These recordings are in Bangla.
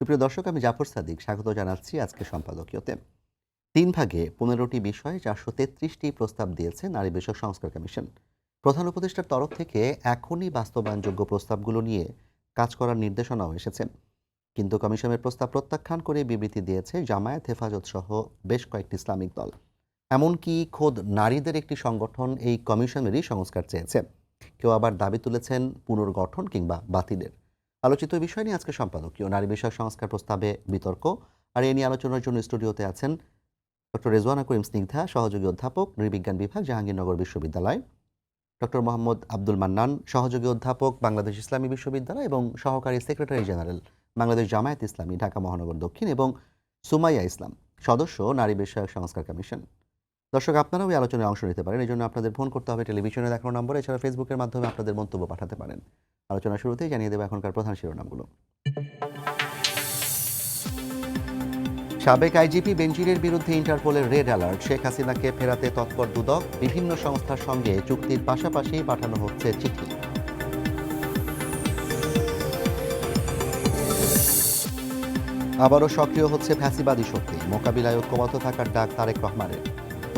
সুপ্রিয় দর্শক, আমি জাফর সাদিক স্বাগত জানাচ্ছি আজকে সম্পাদকীয়তে। ৩ ভাগে ১৫টি বিষয়ে ৪৩৩টি প্রস্তাব দিয়েছে নারী বিষয়ক সংস্কার কমিশন। প্রধান উপদেষ্টার তরফ থেকে এখনই বাস্তবায়নযোগ্য প্রস্তাবগুলো নিয়ে কাজ করার নির্দেশনাও এসেছে। কিন্তু কমিশনের প্রস্তাব প্রত্যাখ্যান করে বিবৃতি দিয়েছে জামায়াত হেফাজত সহ বেশ কয়েকটি ইসলামিক দল। এমনকি খোদ নারীদের একটি সংগঠন এই কমিশনেরই সংস্কার চেয়েছে। কেউ আবার দাবি তুলেছেন পুনর্গঠন কিংবা বাতিলের। আলোচিত বিষয় নিয়ে আজকে সম্পাদকীয় নারী বিষয়ক সংস্কার প্রস্তাবে বিতর্ক। আর এ নিয়ে আলোচনার জন্য স্টুডিওতে আছেন ডক্টর রেজওয়ানা করিম স্নিগ্ধা, সহযোগী অধ্যাপক, নৃবিজ্ঞান বিভাগ, জাহাঙ্গীরনগর বিশ্ববিদ্যালয়; ডক্টর মোহাম্মদ আব্দুল মান্নান, সহযোগী অধ্যাপক, বাংলাদেশ ইসলামী বিশ্ববিদ্যালয় এবং সহকারী সেক্রেটারি জেনারেল, বাংলাদেশ জামায়াত ইসলামী, ঢাকা মহানগর দক্ষিণ; এবং সুমাইয়া ইসলাম, সদস্য, নারী বিষয়ক সংস্কার কমিশন। দর্শক, আপনারাও এই আলোচনায় অংশ নিতে পারেন। এই জন্য আপনাদের ফোন করতে হবে টেলিভিশনে দেখানো নম্বরে, এছাড়া ফেসবুকের মাধ্যমে আপনাদের মন্তব্য পাঠাতে পারেন। আলোচনা শুরুতেই জানিয়ে দেবো এখনকার প্রধান শিরোনামগুলো। সাবেক আইজিপি বেনজিরের বিরুদ্ধে ইন্টারপোলের রেড অ্যালার্ট। শেখ হাসিনাকে ফেরাতে তৎপর দুদক। বিভিন্ন সংস্থার সঙ্গে চুক্তির পাশাপাশি পাঠানো হচ্ছে চিঠি। আবারও সক্রিয় হচ্ছে ফ্যাসিবাদী শক্তি। মোকাবিলায় ঐক্যবদ্ধ থাকার ডাক তারেক রহমানের।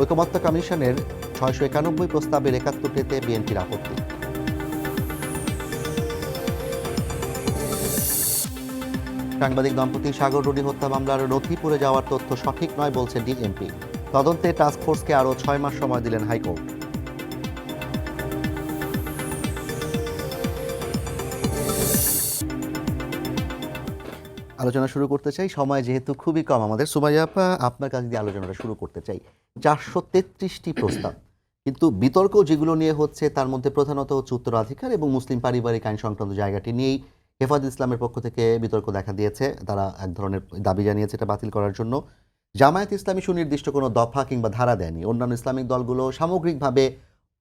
ঐকমত্য কমিশনের ৬৯১ প্রস্তাবের ৭১টিতে বিএনপির আপত্তি। সাংবাদিক দম্পতি সাগর রুনি হত্যা মামলার নথি পুড়ে যাওয়ার তথ্য সঠিক নয় বলছে ডিএমপি। তদন্তে টাস্কফোর্সকে আরও ৬ মাস সময় দিলেন হাইকোর্ট। আলোচনা শুরু করতে চাই, সময় যেহেতু খুবই কম আমাদের। সুমাইয়া আপা, আপনার কাছে দিয়ে আলোচনাটা শুরু করতে চাই। ৪৩৩টি প্রস্তাব, কিন্তু বিতর্ক যেগুলো নিয়ে হচ্ছে তার মধ্যে প্রধানত হচ্ছে উত্তরাধিকার এবং মুসলিম পারিবারিক আইন সংক্রান্ত জায়গাটি নিয়েই হেফাজত ইসলামের পক্ষ থেকে বিতর্ক দেখা দিয়েছে। তারা এক ধরনের দাবি জানিয়েছে এটা বাতিল করার জন্য। জামায়াত ইসলামী সুনির্দিষ্ট কোনো দফা কিংবা ধারা দেয়নি। অন্যান্য ইসলামিক দলগুলো সামগ্রিকভাবে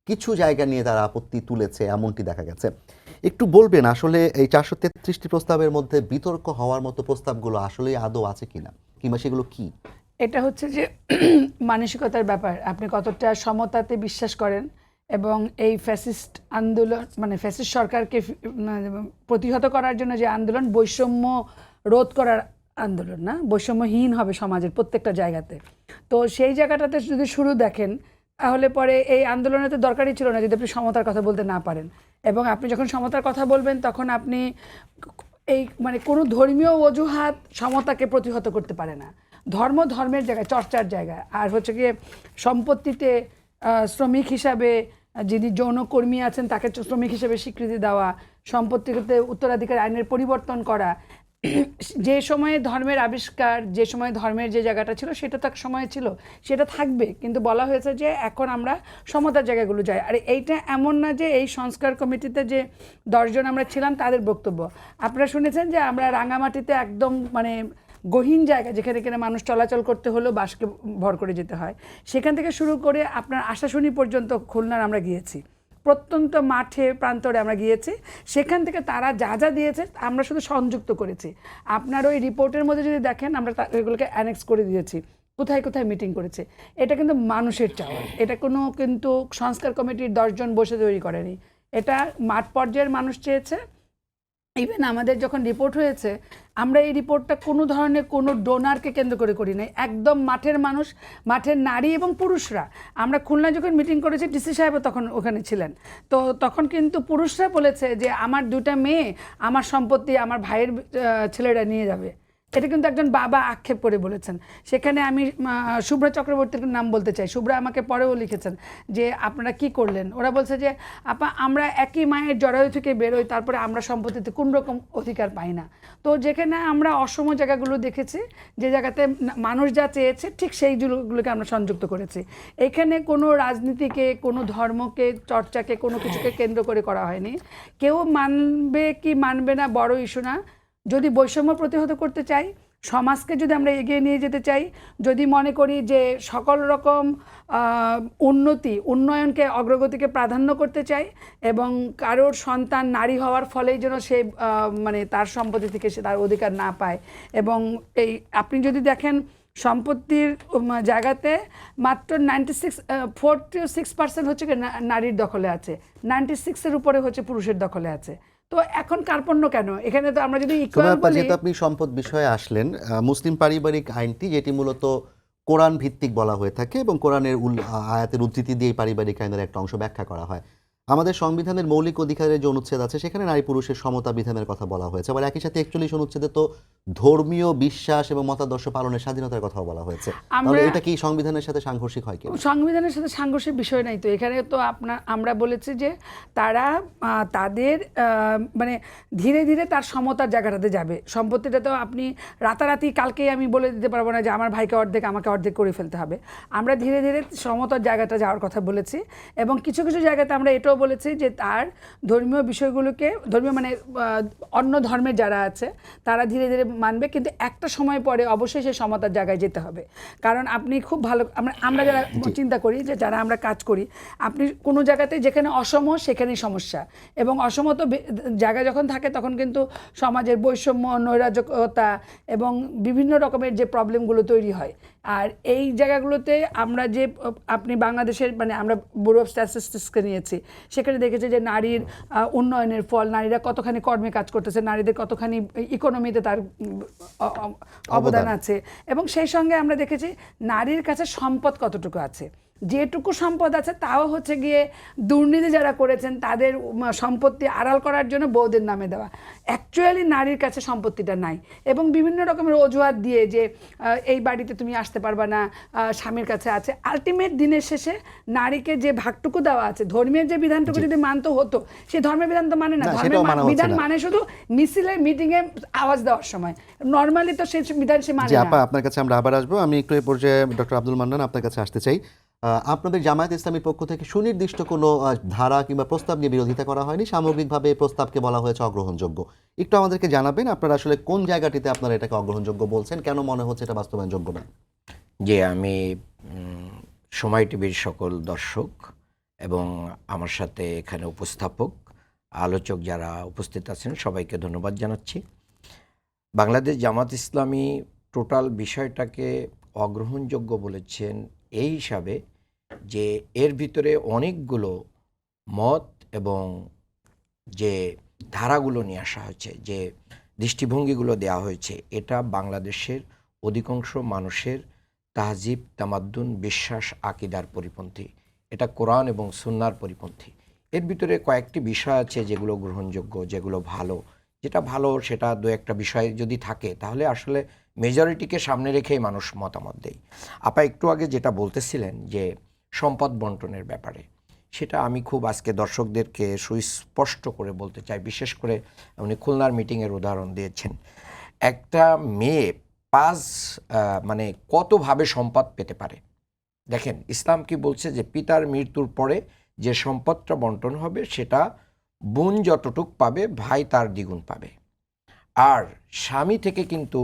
কিছু জায়গা নিয়ে তারা আপত্তি তুলেছে, এমনটি দেখা গেছে। একটু বলবেন আসলে এই ৪৩৩টি প্রস্তাবের মধ্যে বিতর্ক হওয়ার মতো প্রস্তাবগুলো আসলে আদৌ আছে কিনা, কিংবা সেগুলো কি? এটা হচ্ছে যে মানসিকতার ব্যাপার। আপনি কতটা সমতাতে বিশ্বাস করেন এবং এই ফ্যাসিস্ট আন্দোলন মানে ফ্যাসিস্ট সরকারকে প্রতিহত করার জন্য যে আন্দোলন, বৈষম্য রোধ করার আন্দোলন, না বৈষম্যহীন হবে সমাজের প্রত্যেকটা জায়গাতে। তো সেই জায়গাটাতে যদি শুরু দেখেন, তাহলে পরে এই আন্দোলনের তো দরকারই ছিল না যদি আপনি সমতার কথা বলতে না পারেন। এবং আপনি যখন সমতার কথা বলবেন তখন আপনি এই মানে কোনো ধর্মীয় অজুহাত সমতাকে প্রতিহত করতে পারে না। ধর্মের জায়গায়, চর্চার জায়গায়। আর হচ্ছে গিয়ে সম্পত্তিতে শ্রমিক হিসাবে যিনি যৌনকর্মী আছেন তাকে শ্রমিক হিসেবে স্বীকৃতি দেওয়া, সম্পত্তিতে উত্তরাধিকার আইনের পরিবর্তন করা। যে সময়ে ধর্মের আবিষ্কার, যে সময় ধর্মের যে জায়গাটা ছিল সেটা তো এক সময় ছিল, সেটা থাকবে। কিন্তু বলা হয়েছে যে এখন আমরা সমতার জায়গাগুলো যাই। আর এইটা এমন না যে এই সংস্কার কমিটিতে যে ১০ জন আমরা ছিলাম তাদের বক্তব্য। আপনারা শুনেছেন যে আমরা রাঙামাটিতে একদম মানে গহীন জায়গা, যেখানে কিনা মানুষ চলাচল করতে হলেও বাসকে ভর করে যেতে হয়, সেখান থেকে শুরু করে আপনার আশাশুনি পর্যন্ত খুলনার আমরা গিয়েছি। প্রত্যন্ত মাঠে প্রান্তরে আমরা গিয়েছি। সেখান থেকে তারা যা যা দিয়েছে আমরা শুধু সংযুক্ত করেছি। আপনার ওই রিপোর্টের মধ্যে যদি দেখেন, আমরা এগুলোকে অ্যানেক্স করে দিয়েছি কোথায় কোথায় মিটিং করেছে। এটা কিন্তু মানুষের চাওয়া, এটা কোনো কিন্তু সংস্কার কমিটির ১০ জন বসে তৈরি করেনি। এটা মাঠ পর্যায়ের মানুষ চেয়েছে। ইভেন আমাদের যখন রিপোর্ট হয়েছে, আমরা এই রিপোর্টটা কোনো ধরনের কোনো ডোনারকে কেন্দ্র করে করি নাই। একদম মাঠের মানুষ, মাঠের নারী এবং পুরুষরা। আমরা খুলনা যখন মিটিং করেছি, ডিসি সাহেবও তখন ওখানে ছিলেন। তো তখন কিন্তু পুরুষরা বলেছে যে আমার 2টা মেয়ে আমার সম্পত্তি আমার ভাইয়ের ছেলেরা নিয়ে যাবে। এটা কিন্তু একজন বাবা আক্ষেপ করে বলেছেন। সেখানে আমি শুভ্রা চক্রবর্তীর নাম বলতে চাই। শুভ্রা আমাকে পরেও লিখেছেন যে আপনারা কি করলেন। ওরা বলছে যে আপা আমরা একই মায়ের জরায়ু থেকে বেরোই, তারপরে আমরা সম্পত্তিতে কোন রকম অধিকার পাই না। তো যেখানে আমরা অসম জায়গাগুলো দেখেছি, যে জায়গাতে মানুষ যা চেয়েছে ঠিক সেইগুলোকে আমরা সংযুক্ত করেছি। এখানে কোনো রাজনীতিকে, কোনো ধর্মকে, চর্চাকে, কোনো কিছুকে কেন্দ্র করে করা হয়নি। কেউ মানবে কি মানবে না বড় ইস্যু না। যদি বৈষম্য প্রতিহত করতে চাই, সমাজকে যদি আমরা এগিয়ে নিয়ে যেতে চাই, যদি মনে করি যে সকল রকম উন্নয়নকে, অগ্রগতিকে প্রাধান্য করতে চাই এবং কারোর সন্তান নারী হওয়ার ফলেই যেন সে মানে তার সম্পত্তি থেকে সে তার অধিকার না পায়। এবং এই আপনি যদি দেখেন সম্পত্তির জায়গাতে মাত্র 46% হচ্ছে নারীর দখলে আছে, 96-এর উপরে হচ্ছে পুরুষের দখলে আছে। তো এখন কার্পণ্য কেন? এখানে তো আমরা যদি সোমা ইকুয়াল আপা, বলি, যেহেতু আপনি সম্পদ বিষয়ে আসলেন, মুসলিম পারিবারিক আইনটি যেটি মূলত কোরআন ভিত্তিক বলা হয়ে থাকে এবং কোরআনের আয়াতের উদ্ধৃতি দিয়ে পারিবারিক আইনের একটা অংশ ব্যাখ্যা করা হয়। আমাদের সংবিধানের মৌলিক অধিকারের যে অনুচ্ছেদ আছে সেখানে নারী পুরুষের সমতা বিধানের কথা বলা হয়েছে। আবার একই সাথে 41 অনুচ্ছেদে তো ধর্মীয় বিশ্বাস এবং মতাদর্শ পালনের স্বাধীনতার কথাও বলা হয়েছে। তাহলে আমরা এটা কি সংবিধানের সাথে সাংঘর্ষিক হয় কিনা? সংবিধানের সাথে সাংঘর্ষিক বিষয় নাই তো। এখানে তো আমরা বলেছি যে তারা তাদের মানে ধীরে ধীরে তার সমতার জায়গাটাতে যাবে। সম্পত্তিটা তো আপনি রাতারাতি কালকেই আমি বলে দিতে পারবো না যে আমার ভাইকে অর্ধেক আমাকে অর্ধেক করে ফেলতে হবে। আমরা ধীরে ধীরে সমতার জায়গাটা যাওয়ার কথা বলেছি এবং কিছু কিছু জায়গাতে আমরা এটাও বলেছি যে তার ধর্মীয় বিষয়গুলোকে, ধর্মীয় মানে অন্য ধর্মের যারা আছে তারা ধীরে ধীরে মানবে, কিন্তু একটা সময় পরে অবশ্যই সেই সমতার জায়গায় যেতে হবে। কারণ আপনি খুব ভালো, আমরা যারা চিন্তা করি যে যারা আমরা কাজ করি, আপনি কোনো জায়গাতে যেখানে অসম সেখানেই সমস্যা, এবং অসমত জায়গা যখন থাকে তখন কিন্তু সমাজের বৈষম্য, নৈরাজ্যতা এবং বিভিন্ন রকমের যে প্রবলেমগুলো তৈরি হয়। আর এই জায়গাগুলোতে আমরা যে আপনি বাংলাদেশের মানে আমরা ব্যুরো অফ স্ট্যাটিস্টিক্সকে নিয়েছি, সেখানে দেখেছি যে নারীর উন্নয়নের ফল, নারীরা কতখানি কর্মে কাজ করতেছে, নারীদের কতখানি ইকোনমিতে তার অবদান আছে, এবং সেই সঙ্গে আমরা দেখেছি নারীর কাছে সম্পদ কতটুকু আছে। যেটুকু সম্পদ আছে তাও হচ্ছে গিয়ে দুর্নীতি যারা করেছেন তাদের সম্পত্তি আড়াল করার জন্য বউদের নামে দেওয়া। অ্যাকচুয়ালি নারীর কাছে সম্পত্তিটা নাই, এবং বিভিন্ন রকমের অজুহাত দিয়ে যে এই বাড়িতে তুমি আসতে পারবা না, স্বামীর কাছে আছে। আলটিমেট দিনের শেষে নারীকে যে ভাগটুকু দেওয়া আছে, ধর্মের যে বিধানটুকু যদি মানতে হতো, সেই ধর্মের বিধান তো মানে না। ধর্মের বিধান মানে শুধু মিছিলে মিটিংয়ে আওয়াজ দেওয়ার সময়, নর্মালি তো সেই বিধান সে মানে জি না। আপা, আপনার কাছে আমরা আবার আসবো। আমি একটু এই পর্যায়ে ডক্টর আব্দুল মান্নান আপনার কাছে আসতে চাই। আপনাদের জামায়াত ইসলামীর পক্ষ থেকে সুনির্দিষ্ট কোনো ধারা কিংবা প্রস্তাব নিয়ে বিরোধিতা করা হয়নি, সামগ্রিকভাবে এই প্রস্তাবকে বলা হয়েছে অগ্রহণযোগ্য। একটু আমাদেরকে জানাবেন আপনারা আসলে কোন জায়গাটিতে আপনারা এটাকে অগ্রহণযোগ্য বলছেন, কেন মনে হচ্ছে এটা বাস্তবায়নযোগ্য না? যে আমি সময় টিভির সকল দর্শক এবং আমার সাথে এখানে উপস্থাপক আলোচক যারা উপস্থিত আছেন সবাইকে ধন্যবাদ জানাচ্ছি। বাংলাদেশ জামাত ইসলামী টোটাল বিষয়টাকে অগ্রহণযোগ্য বলেছেন এই হিসাবে যে এর ভিতরে অনেকগুলো মত এবং যে ধারাগুলো নিয়ে আসা হয়েছে, যে দৃষ্টিভঙ্গিগুলো দেওয়া হয়েছে, এটা বাংলাদেশের অধিকাংশ মানুষের তাহজিব, তামাদ্দুন, বিশ্বাস, আকিদার পরিপন্থী। এটা কোরআন এবং সুন্নাহর পরিপন্থী। এর ভিতরে কয়েকটি বিষয় আছে যেগুলো গ্রহণযোগ্য, যেগুলো ভালো। যেটা ভালো সেটা দু একটা বিষয় যদি থাকে তাহলে আসলে মেজরিটিকে সামনে রেখেই মানুষ মতামত দেয়। আপা একটু আগে যেটা বলতেছিলেন যে সম্পদ বন্টনের ব্যাপারে, সেটা আমি খুব আজকে দর্শকদেরকে সুস্পষ্ট করে বলতে চাই। বিশেষ করে উনি খুলনার মিটিংয়ের উদাহরণ দিয়েছেন। একটা মেয়ে মানে কতভাবে সম্পদ পেতে পারে দেখেন। ইসলাম কি বলছে যে পিতার মৃত্যুর পরে যে সম্পদটা বন্টন হবে সেটা বোন যতটুক পাবে ভাই তার দ্বিগুণ পাবে। আর স্বামী থেকে কিন্তু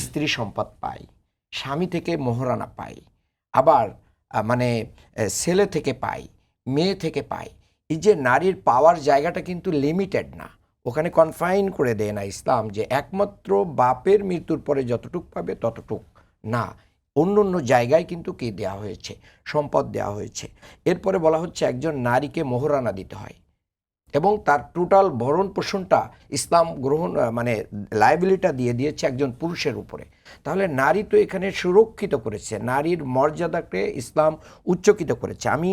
স্ত্রী সম্পদ পায়, স্বামী থেকে মোহরানা পায়, আবার মানে ছেলে থেকে পায়, মেয়ে থেকে পায়। এই যে নারীর পাওয়ার জায়গাটা কিন্তু লিমিটেড না, ওখানে কনফাইন করে দেয় না ইসলাম যে একমাত্র বাপের মৃত্যুর পরে যতটুক পাবে ততটুক না। অন্য অন্য জায়গায় কিন্তু কি দেওয়া হয়েছে, সম্পদ দেওয়া হয়েছে। এরপরে বলা হচ্ছে একজন নারীকে মোহরানা দিতে হয় এবং তার টোটাল ভরণ পোষণটা ইসলাম গ্রহণ মানে লায়াবিলিটা দিয়ে দিয়েছে একজন পুরুষের উপরে। তাহলে নারী তো এখানে সুরক্ষিত করেছে, নারীর মর্যাদাকে ইসলাম উচ্চকিত করেছে। আমি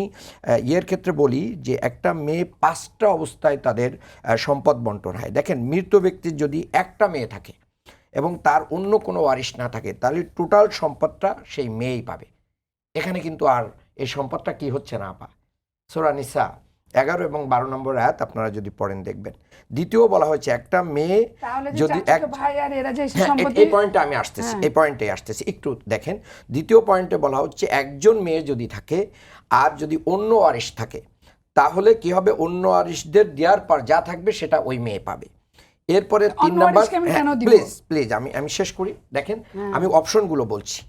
ইয়ের ক্ষেত্রে বলি যে একটা মেয়ে 5টা অবস্থায় তাদের সম্পদ বন্টন হয়। দেখেন, মৃত ব্যক্তির যদি একটা মেয়ে থাকে এবং তার অন্য কোনো ওয়ারিশ না থাকে তাহলে টোটাল সম্পদটা সেই মেয়েই পাবে। এখানে কিন্তু আর এই সম্পদটা কি হচ্ছে না আপা। সূরা নিসা 11 এবং 12 নম্বর আয়াত আপনারা যদি পড়েন দেখবেন। দ্বিতীয় বলা হয়েছে একটা মেয়ে যদি এই পয়েন্টে আমি আসতেছি, এই পয়েন্টে আসতেছি, একটু দেখেন। দ্বিতীয় পয়েন্টে বলা হচ্ছে একজন মেয়ে যদি থাকে আর যদি অন্য ওয়ারিশ থাকে তাহলে কি হবে, অন্য ওয়ারিশদের দেওয়ার পর যা থাকবে সেটা ওই মেয়ে পাবে। এরপরে 3 নম্বর, প্লিজ আমি শেষ করি, দেখেন আমি অপশনগুলো বলছি।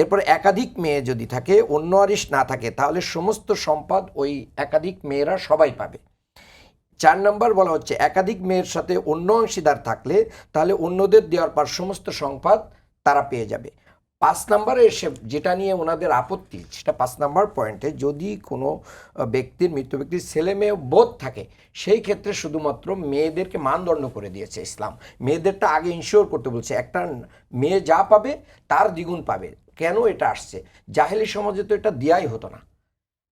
এরপরে একাধিক মেয়ে যদি থাকে, অন্য ওয়ারিশ না থাকে, তাহলে সমস্ত সম্পদ ওই একাধিক মেয়েরা সবাই পাবে। 4 নম্বর বলা হচ্ছে একাধিক মেয়ের সাথে অন্য অংশীদার থাকলে তাহলে অন্যদের দেওয়ার পর সমস্ত সম্পদ তারা পেয়ে যাবে। 5 নম্বরে এসে যেটা নিয়ে ওনাদের আপত্তি, সেটা 5 নম্বর পয়েন্টে, যদি কোনো মৃত ব্যক্তির ছেলে মেয়ে বোধ থাকে, সেই ক্ষেত্রে শুধুমাত্র মেয়েদেরকে মানদণ্ড করে দিয়েছে ইসলাম। মেয়েদেরটা আগে ইনশিওর করতে বলছে, একটা মেয়ে যা পাবে তার দ্বিগুণ পাবে। কেন এটা আসছে? জাহেলি সমাজে তো এটা দেয়াই হতো না।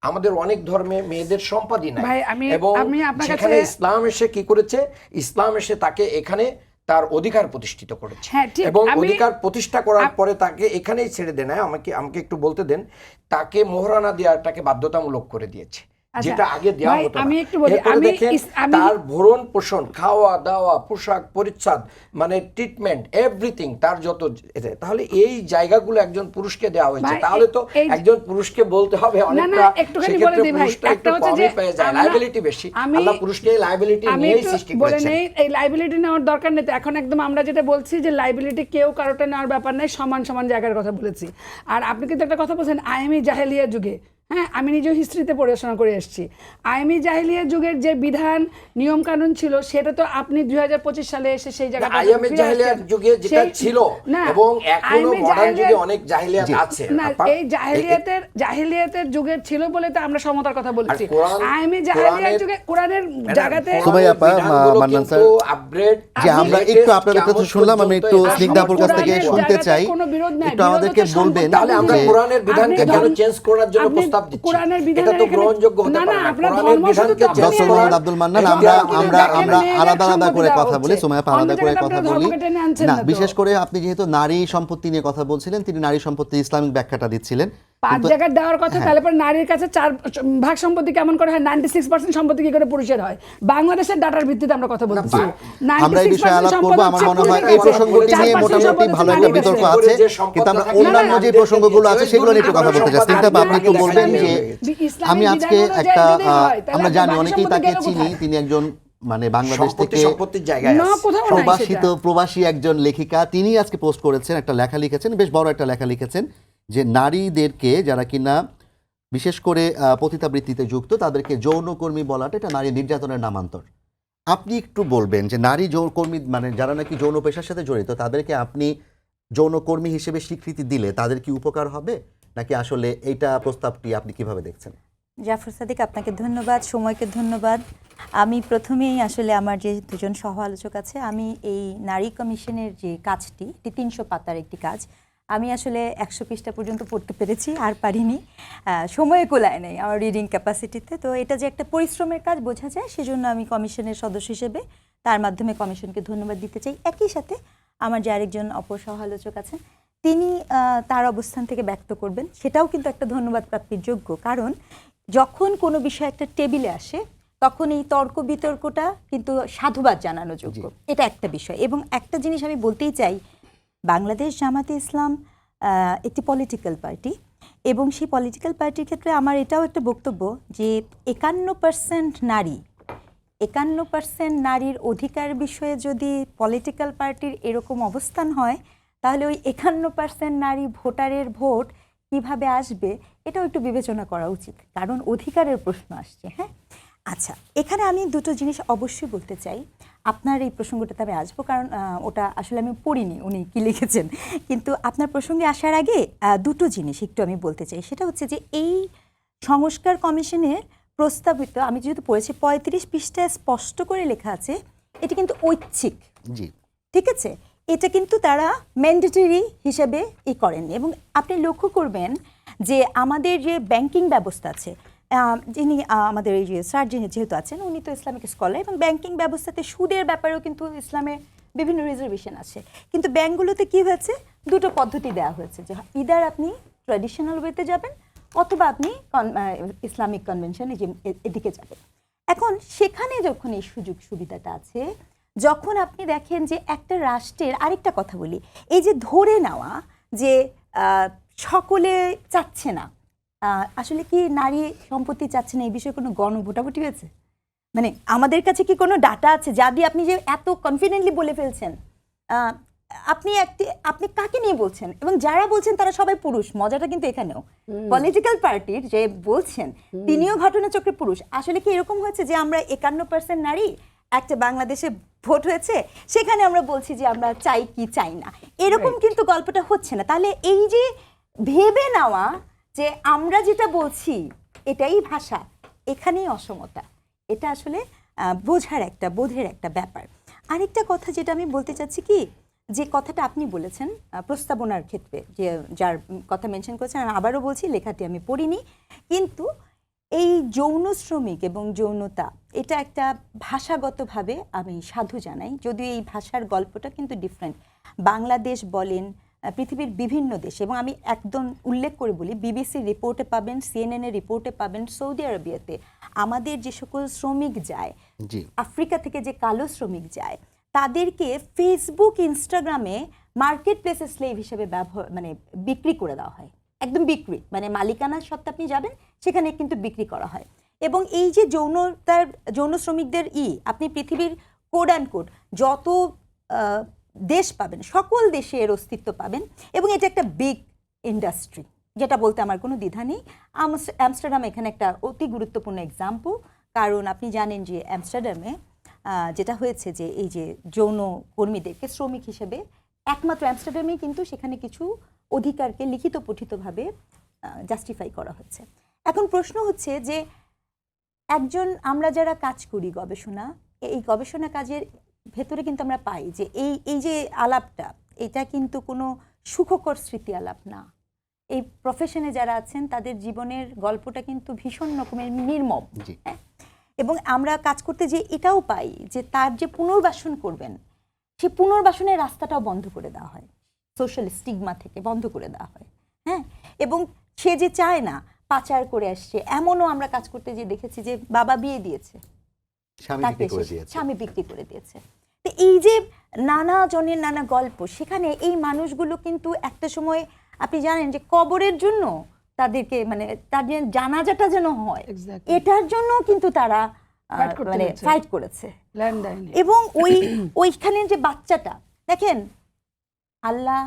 আমাদের অনেক ধর্মে মেয়েদের সম্পদই নাই, ভাই, এবং আমি আপনার সেখানে কাছে- ইসলাম এসে কি করেছে? ইসলাম এসে তাকে এখানে তার অধিকার প্রতিষ্ঠিত করেছে, হ্যাঁ, ঠিক। এবং আমি- অধিকার প্রতিষ্ঠা করার পরে তাকে এখানেই ছেড়ে দেন। আমাকে একটু বলতে দেন। তাকে মোহরানা দেওয়াটাকে বাধ্যতামূলক করে দিয়েছে, আচ্ছা, যেটা আগে দেওয়া ভাই, হতো না। আমি একটু বলি, এরপরে আমি দেখেন তার ভরণ পোষণ, খাওয়া দাওয়া, পোশাক পরিচ্ছদ, মানে ট্রিটমেন্ট, এভরিথিং, তার যত, তাহলে এই জায়গাগুলো একজন পুরুষকে দেওয়া হয়েছে। ভাই, তাহলে তো এই- একজন পুরুষকে বলতে হবে অনেকটা, একটুখানি বলে সেক্ষেত্রে দিই ভাই। পুরুষটা একটু একটা হচ্ছে যে কমই পেয়ে যায়, আমরা- লায়াবিলিটি বেশি। আল্লাহ পুরুষকে লায়াবিলিটি আমি নিয়েই একটু সৃষ্টি বলে করেছেন। নেই, এই লাইবিলিটি নেওয়ার দরকার নেই তো। এখন একদম আমরা যেটা বলছি যে লাইবিলিটি কেউ কারোটা নেওয়ার ব্যাপার নেই, সমান সমান জায়গার কথা বলেছি। আর আপনি কিন্তু একটা কথা বলছেন আইএমই জাহেলিয়া যুগে, হ্যাঁ, আমি নিজেও হিস্ট্রিতে পড়াশোনা করে এসেছি। আইএমই জাহেলিয়া যুগের যে বিধান নিয়ম কানুন ছিল, সেটা তো আপনি 2025 সালে এসে সেই জায়গাটা আইএমএ জাহেলিয়াত যুগে যেটা ছিল, এবং এখনো মডার্ন যুগে অনেক জাহেলিয়াত আছে। না, এই জাহেলিয়াতের যুগের ছিল বলে তো আমরা সমতার কথা বলছি। আর কোরআন- আইএমই জাহেলিয়ার যুগে কোরআনের জায়গাতে সুমাইয়া আপা, মান্নান স্যার, আপগ্রেড, যে আমরা একটু আপনাদের কথা শুনলাম, আমি একটু স্নিগ্ধাপুর কাছ থেকে কোরআনের শুনতে জায়গাতে চাই, কোনো বিরোধ নাই, একটু আমাদেরকে বিরোধ হচ্ছে বলবেন তাহলে আমরা যে কোরআনের বিধানকে আপনি কেন ধর্ম- চেঞ্জ করার জন্য আপনি প্রস্তাব দিচ্ছি? কোরআনের এটা বিধানের তো এখানে- গ্রহণযোগ্য হতে না, পারে না, না। আপনার কোরআনের ধর্ম বিধানকে শুধু চেঞ্জ ডক্টর আপনি- মোহাম্মদ আব্দুল মান্নান, এটা আমরা আমাদের আমরা দেখেন আমরা মেয়েদের আলাদা আলাদা সম্পত্তি করে দেওয়া কথা বলি, হচ্ছে। সুমাইয়া আপা অন্য আলাদা করে জায়গায় কথা আপনারা বলি। ধর্মকে টেনে আনছেন না, না তো। বিশেষ করে আপনি যেহেতু নারী সম্পত্তি নিয়ে কথা বলছিলেন, তিনি নারী সম্পত্তি ইসলামিক ব্যাখ্যাটা দিচ্ছিলেন। 5 জায়গায় দেওয়ার কথা, তাহলে পরে নারীর কাছে 4 ভাগ সম্পত্তি কেমন করে হয়? 96% সম্পত্তি কি করে পুরুষের হয়? বাংলাদেশের ডাটার ভিত্তিতে আমরা কথা বলছি। আমরা এই বিষয়ে আলাপ করবো। আমার মনে হয় এই প্রসঙ্গটি নিয়ে মোটামুটি ভালো একটা বিতর্ক আছে, কিন্তু আমরা অন্যান্য যে প্রসঙ্গগুলো আছে সেগুলো নিয়ে একটু কথা বলতে চাই। কিন্তু আপনি একটু বলবেন যে আমি আজকে একটা, আমরা জানি অনেকেই তাকে চিনি, তিনি একজন মানে বাংলাদেশ থেকে সম্পত্তির জায়গায় না, আছে। কোথাও নাই প্রবাসিত সেটা। প্রবাসী একজন লেখিকা, তিনি আজকে পোস্ট করেছেন, একটা লেখা লিখেছেন, বেশ বড় একটা লেখা লিখেছেন, যে নারীদেরকে যারা কিনা বিশেষ করে পতিতাবৃত্তিতে যুক্ত, তাদেরকে যৌনকর্মী বলাটা এটা নারী নির্যাতনের নামান্তর। আপনি একটু বলবেন যে নারী যৌনকর্মী মানে যারা নাকি যৌন পেশার সাথে জড়িত, তাদেরকে আপনি যৌনকর্মী হিসেবে স্বীকৃতি দিলে তাদের কি উপকার হবে, নাকি আসলে এইটা প্রস্তাবটি আপনি কিভাবে দেখছেন? জাফর সাদিক, আপনাকে ধন্যবাদ, সময়কে ধন্যবাদ। আমি প্রথমেই আসলে আমার যে দুজন সহ আলোচক আছে, আমি এই নারী কমিশনের যে কাজটি, এটি 300 পাতার একটি কাজ, আমি আসলে 100 পৃষ্ঠা পর্যন্ত পড়তে পেরেছি, আর পারিনি, সময়ে কোলায় নেই আমার রিডিং ক্যাপাসিটিতে। তো এটা যে একটা পরিশ্রমের কাজ বোঝা যায়, সেজন্য আমি কমিশনের সদস্য হিসেবে তার মাধ্যমে কমিশনকে ধন্যবাদ দিতে চাই। একই সাথে আমার যে আরেকজন অপর সহ আলোচক আছেন, তিনি তার অবস্থান থেকে ব্যক্ত করবেন, সেটাও কিন্তু একটা ধন্যবাদ প্রাপ্তির যোগ্য। কারণ যখন কোনো বিষয় একটা টেবিলে আসে, তখন এই তর্ক বিতর্কটা কিন্তু সাধুবাদ জানানো যোগ্য, এটা একটা বিষয়। এবং একটা জিনিস আমি বলতেই চাই, বাংলাদেশ জামাতে ইসলাম একটি পলিটিক্যাল পার্টি, এবং সেই পলিটিক্যাল পার্টির ক্ষেত্রে আমার এটাও একটা বক্তব্য যে 51% নারী, 51% নারীর অধিকার বিষয়ে যদি পলিটিক্যাল পার্টির এরকম অবস্থান হয়, তাহলে ওই 51% নারী ভোটারের ভোট কিভাবে আসবে, এটাও একটু বিবেচনা করা উচিত, কারণ অধিকারের প্রশ্ন আসছে। হ্যাঁ, আচ্ছা, এখানে আমি দুটো জিনিস অবশ্যই বলতে চাই। আপনার এই প্রসঙ্গটাতে আমি আসবো, কারণ ওটা আসলে আমি পড়িনি উনি কি লিখেছেন, কিন্তু আপনার প্রসঙ্গে আসার আগে দুটো জিনিস একটু আমি বলতে চাই। সেটা হচ্ছে যে এই সংস্কার কমিশনের প্রস্তাবিত, আমি যেহেতু পড়েছি, 35 পৃষ্ঠায় স্পষ্ট করে লেখা আছে এটি কিন্তু ঐচ্ছিক। জি, ঠিক আছে, এটা কিন্তু তারা ম্যান্ডেটরি হিসেবে করেননি। এবং আপনি লক্ষ্য করবেন যে আমাদের যে ব্যাংকিং ব্যবস্থা আছে, যিনি আমাদের এই যে স্যার যিনি যেহেতু আছেন, উনি তো ইসলামিক স্কলার, এবং ব্যাংকিং ব্যবস্থাতে সুদের ব্যাপারেও কিন্তু ইসলামের বিভিন্ন রিজার্ভেশন আছে। কিন্তু ব্যাংকগুলোতে কি হয়েছে, দুটো পদ্ধতি দেওয়া হয়েছে, যে ইদার আপনি ট্র্যাডিশনাল ওয়েতে যাবেন, অথবা আপনি ইসলামিক কনভেনশন এদিকে যাবেন। এখন সেখানে যখন এই সুযোগ সুবিধাটা আছে, যখন আপনি দেখেন যে একটা রাষ্ট্রের, আরেকটা কথা বলি, এই যে ধরে নেওয়া যে সকলে চাচ্ছে না, আসলে কি নারী সম্পত্তি চাচ্ছে না, এই বিষয়ে কোনো গণভোটাভুটি হয়েছে? মানে আমাদের কাছে কি কোনো ডাটা আছে যা দিয়ে আপনি যে এত কনফিডেন্টলি বলে ফেলছেন? আপনি কাকে নিয়ে বলছেন? এবং যারা বলছেন তারা সবাই পুরুষ। মজাটা কিন্তু এখানেও, পলিটিক্যাল পার্টির যে বলছেন তিনিও ঘটনাচক্রে পুরুষ। আসলে কি এরকম হয়েছে যে আমরা 51% নারী একটা বাংলাদেশে ভোট হয়েছে, সেখানে আমরা বলছি যে আমরা চাই কি চাই না, এরকম কিন্তু গল্পটা হচ্ছে না। তাহলে এই যে ভেবে নেওয়া যে আমরা যেটা বলছি এটাই ভাষা, এখানেই অসমতা, এটা আসলে বোঝার একটা বোধের একটা ব্যাপার। আরেকটা কথা যেটা আমি বলতে চাচ্ছি কি, যে কথাটা আপনি বলেছেন প্রস্তাবনার ক্ষেত্রে, যে যার কথা মেনশন করেছেন, আমি আবারও বলছি লেখাটি আমি পড়িনি, কিন্তু এই যৌন শ্রমিক এবং যৌনতা এটা একটা ভাষাগতভাবে আমি সাধু জানাই, যদিও এই ভাষার গল্পটা কিন্তু ডিফারেন্ট। বাংলাদেশ বলেন, পৃথিবীর বিভিন্ন দেশ, এবং আমি একদম উল্লেখ করে বলি, বিবিসি রিপোর্টে পাবেন, সিএনএনের রিপোর্টে পাবেন, সৌদি আরবিয়াতে আমাদের যে সকল শ্রমিক যায়, জি আফ্রিকা থেকে যে কালো শ্রমিক যায়, তাদেরকে ফেসবুক ইনস্টাগ্রামে মার্কেট প্লেসে স্লেভ হিসেবে ব্যবহার মানে বিক্রি করে দেওয়া হয়, একদম বিক্রি, মানে মালিকানার সত্ত্বে আপনি যাবেন সেখানে কিন্তু বিক্রি করা হয়। এবং এই যে যৌন শ্রমিকদের আপনি পৃথিবীর কোড অ্যান্ড কোড যত দেশ পাবেন, সকল দেশে এর অস্তিত্ব পাবেন, এবং এটা একটা বিগ ইন্ডাস্ট্রি, যেটা বলতে আমার কোনো দ্বিধা নেই। আমস্টারডাম এখানে একটা অতি গুরুত্বপূর্ণ এক্সাম্পল, কারণ আপনি জানেন যে আমস্টারডামে যেটা হয়েছে যে এই যে যৌন কর্মীদেরকে শ্রমিক হিসেবে একমাত্র আমস্টারডামেই কিন্তু সেখানে কিছু অধিকারকে লিখিত পঠিতভাবে জাস্টিফাই করা হচ্ছে। এখন প্রশ্ন হচ্ছে যে আমরা যারা কাজ করি গবেষণা, এই গবেষণা কাজের ভেতরে কিন্তু আমরা পাই যে এই যে আলাপটা, এটা কিন্তু কোনো সুখকর স্মৃতি আলাপ না। এই প্রফেশনে যারা আছেন তাদের জীবনের গল্পটা কিন্তু ভীষণ রকমের নির্মম। হ্যাঁ, এবং আমরা কাজ করতে যে এটাও পাই যে তার যে পুনর্বাসন করবেন, সেই পুনর্বাসনের রাস্তাটাও বন্ধ করে দেওয়া হয়, সোশ্যাল স্টিগমা থেকে বন্ধ করে দেওয়া হয়। হ্যাঁ, এবং সে যে চায় না, পাচার করে আসছে, এমনও আমরা কাজ করতে যে দেখেছি যে বাবা বিয়ে দিয়েছে, স্বামী বিক্রি করে দিয়েছে। তো এই যে নানা জনের নানা গল্প, সেখানে এই মানুষগুলো কিন্তু একটা সময় আপনি জানেন যে কবরের জন্য তাদেরকে মানে তাদের জানাজাটা যেন হয়, এটার জন্য কিন্তু তারা মানে ফাইট করেছে। এবং ওইখানে যে বাচ্চাটা দেখেন, আল্লাহ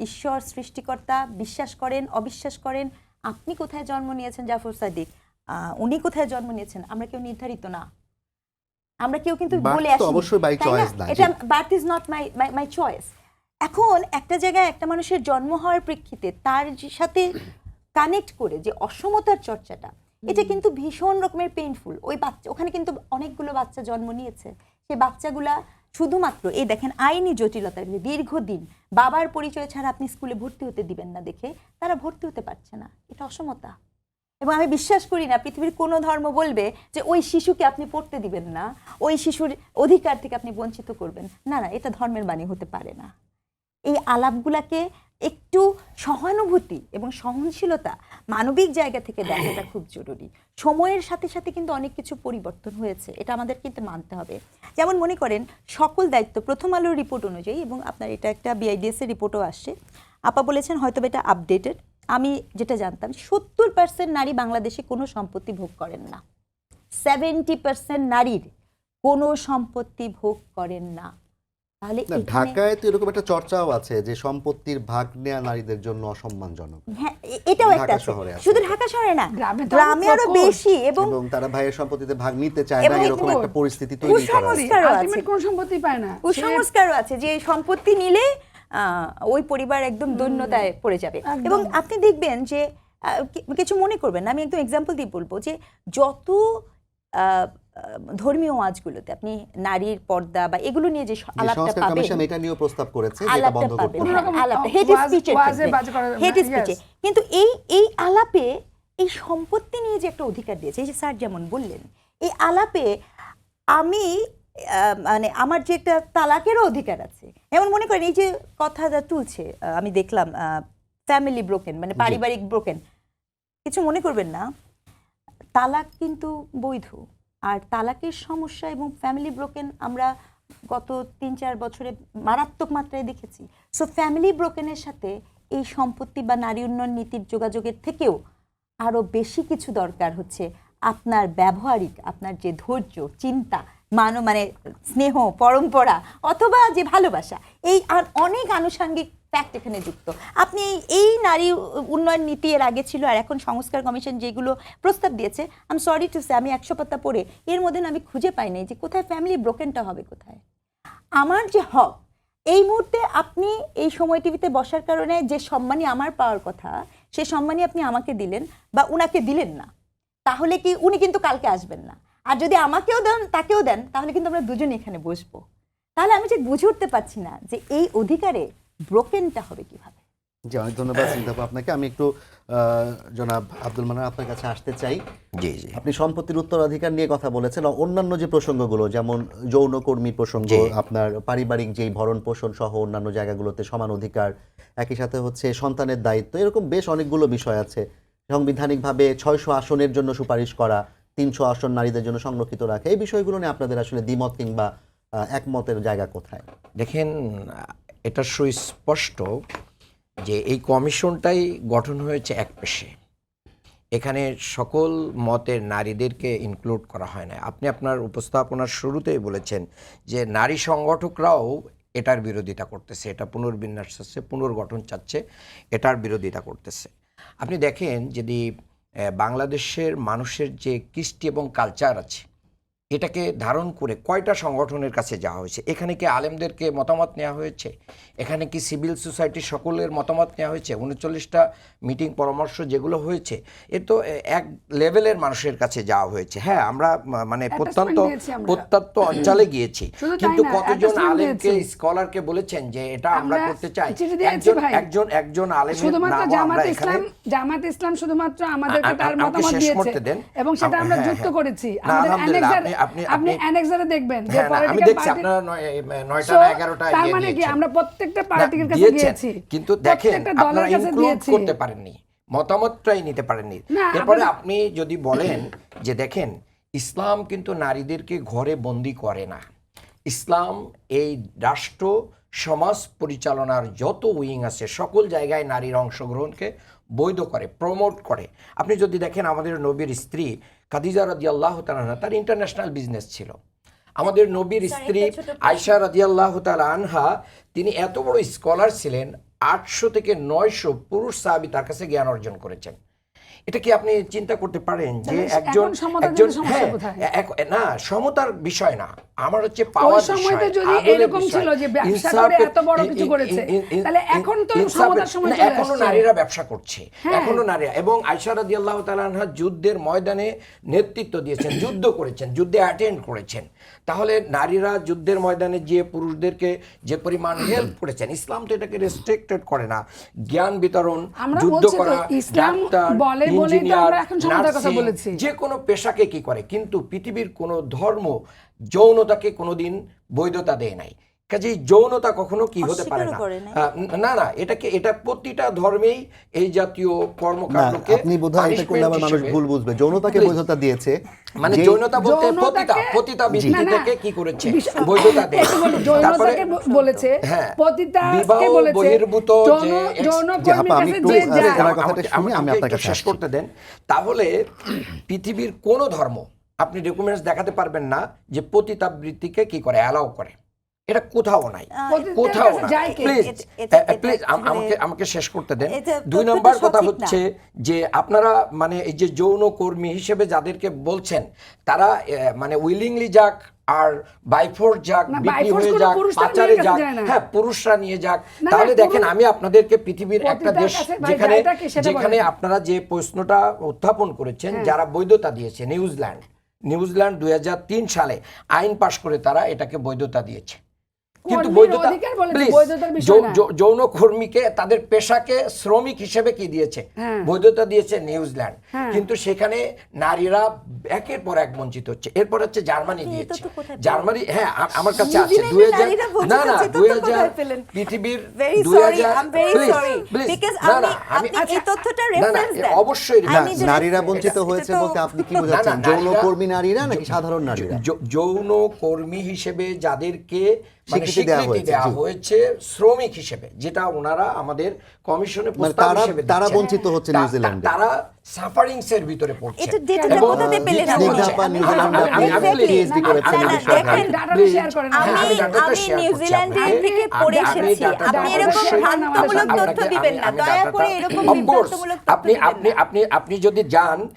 ঈশ্বর সৃষ্টিকর্তা বিশ্বাস করেন অবিশ্বাস করেন, আপনি কোথায় জন্ম নিয়েছেন জাফর সাদিক, উনি কোথায় জন্ম নিয়েছেন, আমরা কেউ নির্ধারিত না, আমরা কেউ কিন্তু বলে আসি এটা birth is not my choice. এখন একটা জায়গায় একটা মানুষের জন্ম হওয়ার প্রেক্ষিতে তার সাথে কানেক্ট করে যে অসমতার চর্চাটা, এটা কিন্তু ভীষণ রকমের পেইনফুল। ওই বাচ্চা, ওখানে কিন্তু অনেকগুলো বাচ্চা জন্ম নিয়েছে, সেই বাচ্চাগুলা শুধুমাত্র এই দেখেন আইনি জটিলতার দীর্ঘদিন বাবার পরিচয় ছাড়া আপনি স্কুলে ভর্তি হতে দিবেন না দেখে তারা ভর্তি হতে পারছে না, এটা অসমতা। এবং আমি বিশ্বাস করি না পৃথিবীর কোনো ধর্ম বলবে যে ওই শিশুকে আপনি পড়তে দিবেন না, ওই শিশুর অধিকার থেকে আপনি বঞ্চিত করবেন, না না, এটা ধর্মের বাণী হতে পারে না। এই আলাপগুলাকে একটু সহানুভূতি এবং সহনশীলতা মানবিক জায়গা থেকে দেখাটা খুব জরুরি। সময়ের সাথে সাথে কিন্তু অনেক কিছু পরিবর্তন হয়েছে, এটা আমাদের কিন্তু মানতে হবে। যেমন মনে করেন সকল দায়িত্ব, প্রথম আলোর রিপোর্ট অনুযায়ী, এবং আপনার এটা একটা বিআইডিএস এর রিপোর্টও আসছে, আপা বলেছেন হয়তো এটা আপডেটেড, আমি যেটা জানতাম 70% নারী বাংলাদেশে কোনো সম্পত্তি ভোগ করেন না, 70% নারীর কোনো সম্পত্তি ভোগ করেন না। তাহলে ঢাকায় তো এরকম একটা চর্চাও আছে যে সম্পত্তির ভাগ নেওয়া নারীদের জন্য অসম্মানজনক। হ্যাঁ, এটাও একটা আছে, শুধু ঢাকা শহরে না, গ্রামে আরো বেশি, এবং তারা ভাইয়ের সম্পত্তিতে ভাগ নিতে চায় না, এরকম একটা পরিস্থিতি তৈরি করা আছে। কোন সম্পত্তি পায় না, কুসংস্কারও আছে যে সম্পত্তি নিলে ওই পরিবার একদম দৈন্যতায় পড়ে যাবে। এবং আপনি দেখবেন যে কিছু মনে করবেন না, আমি একদম এক্সাম্পল দিয়ে বলবো যে যত ধর্মীয় ওয়াজগুলোতে আপনি নারীর পর্দা বা এগুলো নিয়ে যে আলাপটা পাবেন, এটা নিয়েও প্রস্তাব করেছে যেটা বন্ধ করতে হবে, আলাপটা হেট স্পিচে, কিন্তু এই আলাপে এই সম্পত্তি নিয়ে যে একটা অধিকার দিয়েছে, এই যে স্যার যেমন বললেন, এই আলাপে আমি মানে আমার যে একটা তালাকেরও অধিকার আছে। এমন মনে করেন এই যে কথাটা তুলছে, আমি দেখলাম ফ্যামিলি ব্রোকেন, মানে পারিবারিক ব্রোকেন, কিছু মনে করবেন না, তালাক কিন্তু বৈধ, আর তালাকের সমস্যা এবং ফ্যামিলি ব্রোকেন আমরা গত 3-4 বছরে মারাত্মক মাত্রায় দেখেছি। সো ফ্যামিলি ব্রোকেনের সাথে এই সম্পত্তি বা নারী উন্নয়ন নীতির যোগাযোগের থেকেও আরও বেশি কিছু দরকার হচ্ছে আপনার ব্যবহারিক, আপনার যে ধৈর্য চিন্তা, মানে স্নেহ, পরম্পরা অথবা যে ভালোবাসা, এই অনেক আনুষঙ্গিক ফ্যাক্ট এখানে যুক্ত। আপনি এই নারী উন্নয়ন নীতি এর আগে ছিল, আর এখন সংস্কার কমিশন যেগুলো প্রস্তাব দিয়েছে, I am sorry to say, আমি 100 পাতা পড়ে এর মধ্যে না আমি খুঁজে পাই নাই যে কোথায় ফ্যামিলি ব্রোকেনটা হবে কোথায়। আমার যে হক, এই মুহূর্তে আপনি এই সময় টিভিতে বসার কারণে যে সম্মানই আমার পাওয়ার কথা, সে সম্মানই আপনি আমাকে দিলেন বা উনাকে দিলেন না, তাহলে কি উনি কিন্তু কালকে আসবেন না। আর যদি আমাকেও দেন তাকেও দেন, তাহলে কিন্তু আমরা দুজনে এখানে বসবো। তাহলে আমি যে বুঝে উঠতে পারছি না যে এই অধিকারে ব্রোকেনটা হবে কিভাবে। জি, অনেক ধন্যবাদ সিনতাপা আপনাকে। আমি একটু জনাব আব্দুল মান্নান আপনার কাছে আসতে চাই। জি জি আপনি সম্পত্তির উত্তরাধিকার নিয়ে কথা বলেছেন, অন্যান্য যে প্রসঙ্গগুলো যেমন যৌনকর্মী প্রসঙ্গ, জি। আপনার পারিবারিক যেই ভরণ পোষণ সহ অন্যান্য জায়গাগুলোতে সমান অধিকার, একই সাথে হচ্ছে সন্তানের দায়িত্ব, এরকম বেশ অনেকগুলো বিষয় আছে। সাংবিধানিকভাবে 600 আসনের জন্য সুপারিশ করা, 300 আসন নারীদের জন্য সংরক্ষিত রাখা, এই বিষয়গুলো নিয়ে আপনাদের আসলে দ্বিমত কিংবা একমতের জায়গা কোথায়? দেখেন, এটা সুস্পষ্ট যে এই কমিশনটাই গঠন হয়েছে একপেশে। এখানে সকল মতের নারীদেরকে ইনক্লুড করা হয় না। আপনি আপনার উপস্থাপনার শুরুতেই বলেছেন যে নারী সংগঠকরাও এটার বিরোধিতা করতেছে, এটা পুনর্বিন্যাস চাচ্ছে, পুনর্গঠন চাচ্ছে, এটার বিরোধিতা করতেছে। আপনি দেখেন যদি বাংলাদেশের মানুষের যে কৃষ্টি এবং কালচার আছে, এটাকে ধারণ করে কয়টা সংগঠনের কাছে যাওয়া হয়েছে? এখানে কি আলেমদেরকে মতামত নেওয়া হয়েছে? এখানে কি সিভিল সোসাইটির সকলের মতামত নেওয়া হয়েছে? 39টা মিটিং পরামর্শ যেগুলো হয়েছে, এ তো এক লেভেলের মানুষের কাছে যাওয়া হয়েছে। হ্যাঁ, আমরা মানে প্রত্যন্ত অঞ্চলে গিয়েছি, কিন্তু কতজন আলেমকে, স্কলারকে বলেছেন যে এটা আমরা করতে চাই? একজন আলেমের নাম আমরা এখানে, জামাত ইসলাম শুধুমাত্র আমাদেরকে তার মতামত শেষ দিয়েছে করতে দেন এবং সেটা আমরা যুক্ত করেছি। আমাদের আপনি অ্যানেক্সারে দেখবেন যে আমি দেখছি আপনারা 9টা না 11টা তার মানে কি আমরা প্রত্যেকটা পার্টির কাছে গিয়েছি, কিন্তু দেখেন আপনারা ইনক্লুড করতে পারেননি, মতামতটাই নিতে পারেননি। এরপরে আপনি যদি বলেন যে দেখেন, ইসলাম কিন্তু নারীদেরকে ঘরে বন্দি করে না। ইসলাম এই রাষ্ট্র সমাজ পরিচালনার যত উইং আছে সকল জায়গায় নারীর অংশগ্রহণকে বৈধ করে, প্রমোট করে। আপনি যদি দেখেন আমাদের নবীর স্ত্রী খাদিজা রাদিয়াল্লাহু তাআলা আনহা, তার ইন্টারন্যাশনাল বিজনেস ছিল। আমাদের নবীর স্ত্রী আয়েশা রাদিয়াল্লাহু তাআলা আনহা, তিনি এত বড় স্কলার ছিলেন, 800 থেকে 900 পুরুষ সাহাবী তার কাছে জ্ঞান অর্জন করেছেন। এটা কি আপনি চিন্তা করতে পারেন যে একজন না, সমতার বিষয় না, আমার হচ্ছে পাওয়ার বিষয়। যদি এরকম ছিল যে ব্যবসা করে এত বড় কিছু করেছে, তাহলে এখন তো সমতার সময় চলে আসছে। এখনো নারীরা ব্যবসা করছে, এখনো নারীরা। এবং আয়েশা রাদিয়াল্লাহু তাআলা আনহা যুদ্ধের ময়দানে নেতৃত্ব দিয়েছেন, যুদ্ধ করেছেন, যুদ্ধে অ্যাটেন্ড করেছেন। তাহলে নারীরা যুদ্ধের ময়দানে গিয়ে পুরুষদেরকে যে পরিমাণ হেল্প করেছেন, ইসলাম তো এটাকে রেস্ট্রিক্টেড করে না। জ্ঞান বিতরণ, যুদ্ধ করা, ডাক্তার, ইঞ্জিনিয়ার, নার্সিং, যে কোনো পেশাকে কি করে, কিন্তু পৃথিবীর কোনো ধর্ম যৌনতাকে কোনোদিন বৈধতা দেয় নাই। কাজেই যৌনতা কখনো কি হতে পারে না, না, এটা প্রতিটা ধর্মেই এই জাতীয় কর্মকাণ্ডকে, আপনি বোধহয় এটা করলে আবার মানুষ ভুল বুঝবে। যৌনতাকে বৈধতা দিয়েছে, মানে যৌনতা বলতে পতিতাবৃত্তি থেকে কি করেছে, বৈধতা দেয়। তারপরে বলেছে বিবাহ বহির্ভূত যে শেষ করতে দেন। তাহলে পৃথিবীর কোন ধর্ম আপনি ডকুমেন্টস দেখাতে পারবেন না যে পতিতাবৃত্তিকে কি করে, অ্যালাউ করে। এটা কোথাও নাই, কোথাও না। প্লিজ আমাকে শেষ করতে দেন। 2 নম্বর কথা হচ্ছে যে আপনারা মানে এই যে যৌন কর্মী হিসেবে যাদেরকে বলছেন, তারা মানে উইলিংলি যাক আর বাইফোর্স যাক, বিক্রি হয়ে যাক, পাচারে যাক, হ্যাঁ পুরুষরা নিয়ে যাক। তাহলে দেখেন, আমি আপনাদেরকে পৃথিবীর একটা দেশ যেখানে আপনারা যে প্রশ্নটা উত্থাপন করেছেন, যারা বৈধতা দিয়েছে, নিউজিল্যান্ড 2003 সালে আইন পাশ করে তারা এটাকে বৈধতা দিয়েছে। কিন্তু বৈধতা, প্লিজ, যৌন কর্মীকে তাদের পেশাকে শ্রমিক হিসেবে কি দিয়েছে, বৈধতা দিয়েছে নিউজিল্যান্ড। কিন্তু সেখানে নারীরা একের পর এক বঞ্চিত হচ্ছে। এরপর হচ্ছে জার্মানি দিয়েছে। জার্মানি, হ্যাঁ আমার কাছে আছে 2000, না 2000 পৃথিবীর 2000, অবশ্যই নারীরা বঞ্চিত হয়েছে বলতে আপনি কি বোঝাচ্ছেন? যৌন কর্মী নারীরা নাকি সাধারণ নারীরা? যৌন কর্মী হিসেবে যাদেরকে স্বীকৃতি দেওয়া স্বীকৃতি হয়েছে, দেওয়া জি। হয়েছে শ্রমিক হিসেবে, যেটা ওনারা আমাদের কমিশনে প্রস্তাব তারা- হিসেবে তারা দিচ্ছেন। বঞ্চিত হচ্ছে নিউজিল্যান্ডে। তারা সাফারিংস এর ভিতরে পড়ছে। এটা ডেটাটা এবং কোথাতে পেলেন আপনি? স্নিগ্ধা আপা নিউজিল্যান্ডে আপনি Exactly. PhD করেছেন এই না, না, বিষয়ে। দেখেন, ডাটাটা শেয়ার করেন হ্যাঁ, আমি ডাটাটা আমি share করছি নিউজিল্যান্ডের আপনাকে। থেকে আমি- পড়ে আমি এসেছি। ডাটাটা আপনি এরকম share করেন ভ্রান্তমূলক আমাদের তথ্য সাথে। দিবেন না, আমি দয়া ডাটাটা- করে এরকম Of course, বিভ্রান্তমূলক তথ্য আপনি দিবেন আপনি না। আপনি আপনি যদি যান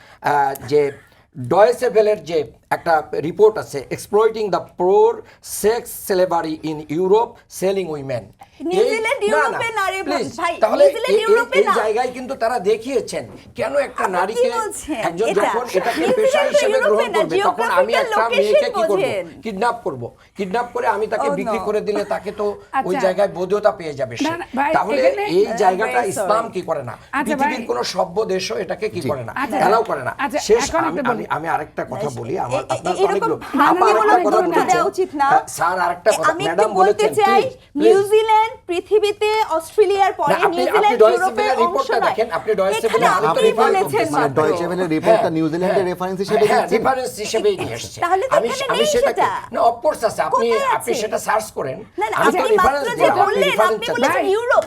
যে ডয়েচে ভেলের যে একটা রিপোর্ট আছে, exploiting the poor sex slavery in Europe selling women. New Zealand ইউরোপে না রে ভাই, তাহলে নিউজিল্যান্ড ইউরোপে এই না। জায়গায় কিন্তু তারা দেখিয়েছেন কেন একটা আপনি কি নারীকে বলছেন? একজন এটা যখন এটাকে নিউজিল্যান্ড পেশা তো হিসেবে ইউরোপে গ্রহণ না, করবে, তখন আমি geographical একটা location মেয়েকে কি করব? বোঝেন। কিডন্যাপ করে আমি তাকে Oh, বিক্রি no. করে দিলে তাকে তো ওই আচ্ছা। জায়গায় বৈধতা পেয়ে যাবে সে। না, না, ভাই, তাহলে এখানে- এই জায়গাটা very sorry. ইসলাম কি করে না, আচ্ছা, পৃথিবীর ভাই। কোন সভ্য দেশও এটাকে কি করে না, আচ্ছা, এলাও করে না। আচ্ছা, শেষ এখন একটা বলি। আমি আরেকটা কথা বলি, আমার আপনার এরকম অনেকগুলো ভ্রান্তিমূলক আপা আরেকটা কথা তথ্য দেওয়া বলেছেন। উচিত না। স্যার আরেকটা কথা আমি একটু ম্যাডাম বলতে বলেছেন, চাই, please, নিউজিল্যান্ড পৃথিবীতে অস্ট্রেলিয়ার পরে না, আপনি নিউজিল্যান্ড ডয়েচে ইউরোপের ভেলের অংশ রিপোর্টটা নয়। দেখেন, আপনি ডয়েচে এখানে ভেলে আপনি আরেকটা বলেছেন মানে মাত্র। ডয়েচে ভেলের রিপোর্টটা নিউজিল্যান্ডের রেফারেন্স হিসেবে হ্যাঁ, দিচ্ছেন। রেফারেন্স হিসেবেই নিয়ে এসেছে। তাহলে তো এখানে নেই সেটাকে সেটা। না, অফ কোর্স আছে, আপনি কোথায় আপনি আছে? সেটা সার্চ করেন। না, না, আমি তো আপনি রেফারেন্স মাত্র যে দিলাম, আপনি বললেন, রেফারেন্স আপনি চাচ্ছেন। বলেছেন ইউরোপ,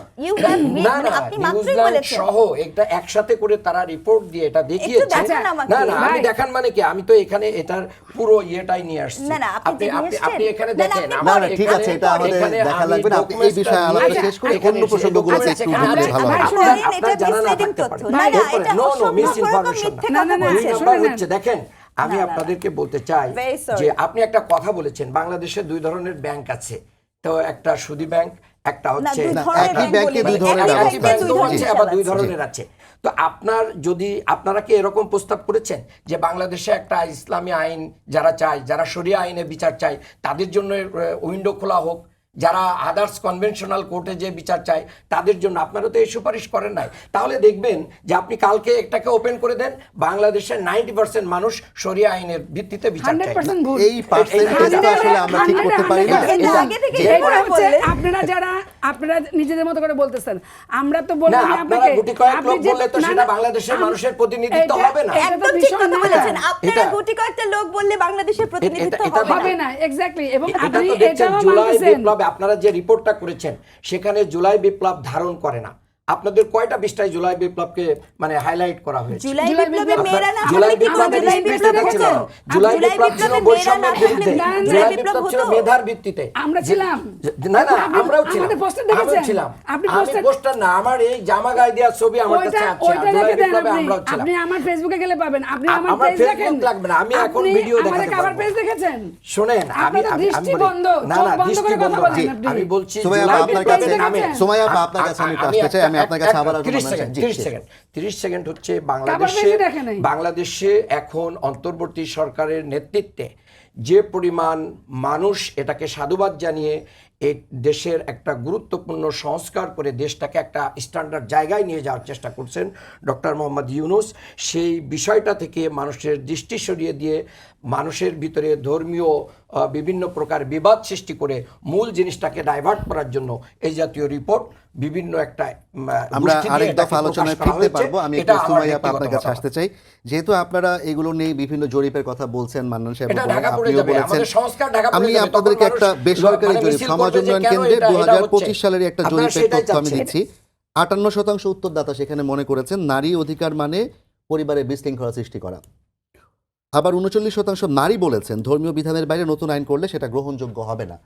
না না, আপনি মাত্রই নিউজিল্যান্ড বলেছেন। সহ এটা একসাথে করে তারা রিপোর্ট দিয়ে এটা দেখিয়েছে। দেখান আমাকে। না না, আমি ভাই। দেখান মানে কি, আমি তো এখানে এটার পুরো ইয়েটাই নিয়ে আসছি। না, না, আপনি যে নিয়ে এসছেন। আপনি এখানে না, না, দেখেন। আপনি আমার না, ঠিক আছে, এখানে- এটা আমাদের এখানে দেখা আমি লাগবে না। আপনি এই বিষয়ে documentsটা আলাপ নিয়ে- শেষ করে এখানে অন্য যে প্রসঙ্গগুলোতে documents একটু এখানে ঢুকলে আছে, ভালো হয়। আপনার- শুনেন, আপনার এটা জানা না misleading থাকতে পারে। তথ্য। না, না, এরপরে, এটা no, no, অসম্ভব misinformation রকম মিথ্যে না। কথা না, দুই বলছেন। নাম্বার শুনে হচ্ছে, নেন। দেখেন আমি না, না, আপনাদেরকে বলতে চাই Very sorry. যে আপনি একটা কথা বলেছেন, বাংলাদেশে দুই ধরনের ব্যাংক আছে, তো একটা সুদী ব্যাংক, একটা হচ্ছে দুই না, ধরনের একই ব্যাংক ব্যাংকে বলি। দুই ধরনের একই ব্যবস্থা ব্যাংকে আছে। দুই ধরনের আছে, হিসাব আবার দুই আছে। ধরনের আছে। তো আপনারা কি এরকম প্রস্তাব করেছেন যে বাংলাদেশে একটা ইসলামী আইন যারা চায়, যারা শরিয়া আইনে বিচার চায়, তাদের জন্য উইন্ডো খোলা হোক, যারা আদার্স কনভেনশনাল কোর্টে যে বিচার চায় তাদের জন্য? আপনারা তো এই সুপারিশ করেন নাই। তাহলে দেখবেন যে আপনি কালকে একটাকে ওপেন করে দেন, বাংলাদেশের 90% মানুষ শরিয়া আইনের ভিত্তিতে বিচার চায়। 100% ভুল। এই পার্সেন্টেজটা আসলে আমরা ঠিক করতে পারি না। এটা আগে থেকে এটা এরপরে হচ্ছে বললেন। আপনারা নিজেদের মতো করে বলতেছেন, আমরা তো না, বললাম আপনারা আপনাকে গুটি কয়েক আপনি লোক যে- বললে তো না, সেটা না, বাংলাদেশের আম- মানুষের প্রতিনিধিত্ব এটা- হবে না। এটা তো একদম ঠিক বিষয় কথা না। বলেছেন। আপনারা এটা- গুটি কয়েকটা লোক বললে বাংলাদেশের প্রতিনিধিত্ব এটা তো হবে না। হবে না, এক্স্যাক্টলি। এবং এটা আপনি তো দেখছেন এটাও জুলাই মানতেছেন। বিপ্লবে আপনারা যে রিপোর্টটা করেছেন সেখানে জুলাই বিপ্লব ধারণ করে না। আপনাদের কয়টা পৃষ্ঠায় জুলাই বিপ্লবকে মানে হাইলাইট করা হয়েছে? জুলাই জুলাই বিপ্লবে বিপ্লব- মেয়েরা না জুলাই হলে কি করে বিপ্লবের জুলাই স্পিচটা বিপ্লব দেখেছেন? হতো? জুলাই জুলাই বিপ্লব ছিল বিপ্লবে মেয়েরা না বৈষম্যের হলে বিরুদ্ধে। না, না, জুলাই বিপ্লব বিপ্লব ছিল হতো? মেধার ভিত্তিতে। আমরা ছিলাম। না না, আপনি- আমরাও ছিলাম। আমাদের পোস্টার দেখেছেন? আমিও ছিলাম। আপনি আমি পোস্টার- পোস্টার না, আমার এই জামা গায়ে দেওয়ার ছবি আমার কাছে ওইটা আছে। ওইটা জুলাই রেখে দেন বিপ্লবে আপনি। আমরাও ছিলাম। আপনি আমার ফেসবুকে গেলে পাবেন। আপনি আমার আমার পেজ ফেসবুক দেখেন। লাগবে না, আমি এখন আপনি ভিডিও আমাদের দেখাতে কাভার পারবো। পেজ দেখেছেন? শোনেন, আমি আপনাদের আমি দৃষ্টি বলি- বন্ধ, না চোখ না, বন্ধ দৃষ্টি করে বন্ধ কথা না। বলেন আপনি। আমি বলছি সুমাইয়া জুলাই আপা, আপনার কাছে বিপ্লবের নামে- সুমাইয়া আপা, আপনার কাছে আমি একটু আসতে চাই। আমি আপনার কাছে আবার আসবো। 30 সেকেন্ড হচ্ছে বেশি দেখে নাই। বাংলাদেশে এখন অন্তর্বর্তী সরকারের নেতৃত্বে যে পরিমাণ মানুষ এটাকে সাধুবাদ জানিয়ে এই দেশের একটা গুরুত্বপূর্ণ সংস্কার করে দেশটাকে একটা স্ট্যান্ডার্ড জায়গায় নিয়ে যাওয়ার চেষ্টা করছেন ডক্টর মোহাম্মদ ইউনূস, সেই বিষয়টা থেকে মানুষের দৃষ্টি সরিয়ে দিয়ে মানুষের ভিতরে ধর্মীয় বিভিন্ন প্রকার বিবাদ সৃষ্টি করে মূল জিনিসটাকে ডাইভার্ট করার জন্য এই জাতীয় রিপোর্ট বিভিন্ন একটা আমরা গোষ্ঠী দিয়ে আরেক এটাকে দফা আলোচনায় প্রকাশ করা ফিরতে হয়েছে। পারবো। আমি এটা একটু আমার সুমাইয়া আপা আপনার ব্যক্তিগত কাছে মতামত। আসতে চাই। যেহেতু আপনারা এগুলো নিয়ে বিভিন্ন জরিপের কথা বলছেন, মান্নান সাহেব এটা বললেন, ঢাকা পড়ে আপনিও যাবে, বলেছেন। আমাদের সংস্কার ঢাকা পড়ে আমি যাবে, আপনাদেরকে তখন একটা মানুষ বেসরকারি মানে জরিপ মিছিল সমাজ করবে যে উন্নয়ন কেন কেন্দ্রের এটা 2025 হচ্ছে। সালের একটা আপনারা জরিপের সেটাই তথ্য আমি চাচ্ছেন। দিচ্ছি। 58% উত্তরদাতা সেখানে মনে করেছেন নারী অধিকার মানে পরিবারে বিশৃঙ্খলা সৃষ্টি করা। আবার 39% নারী বলেছেন ধর্মীয় বিধানের বাইরে নতুন আইন করলে সেটা গ্রহণযোগ্য হবে না।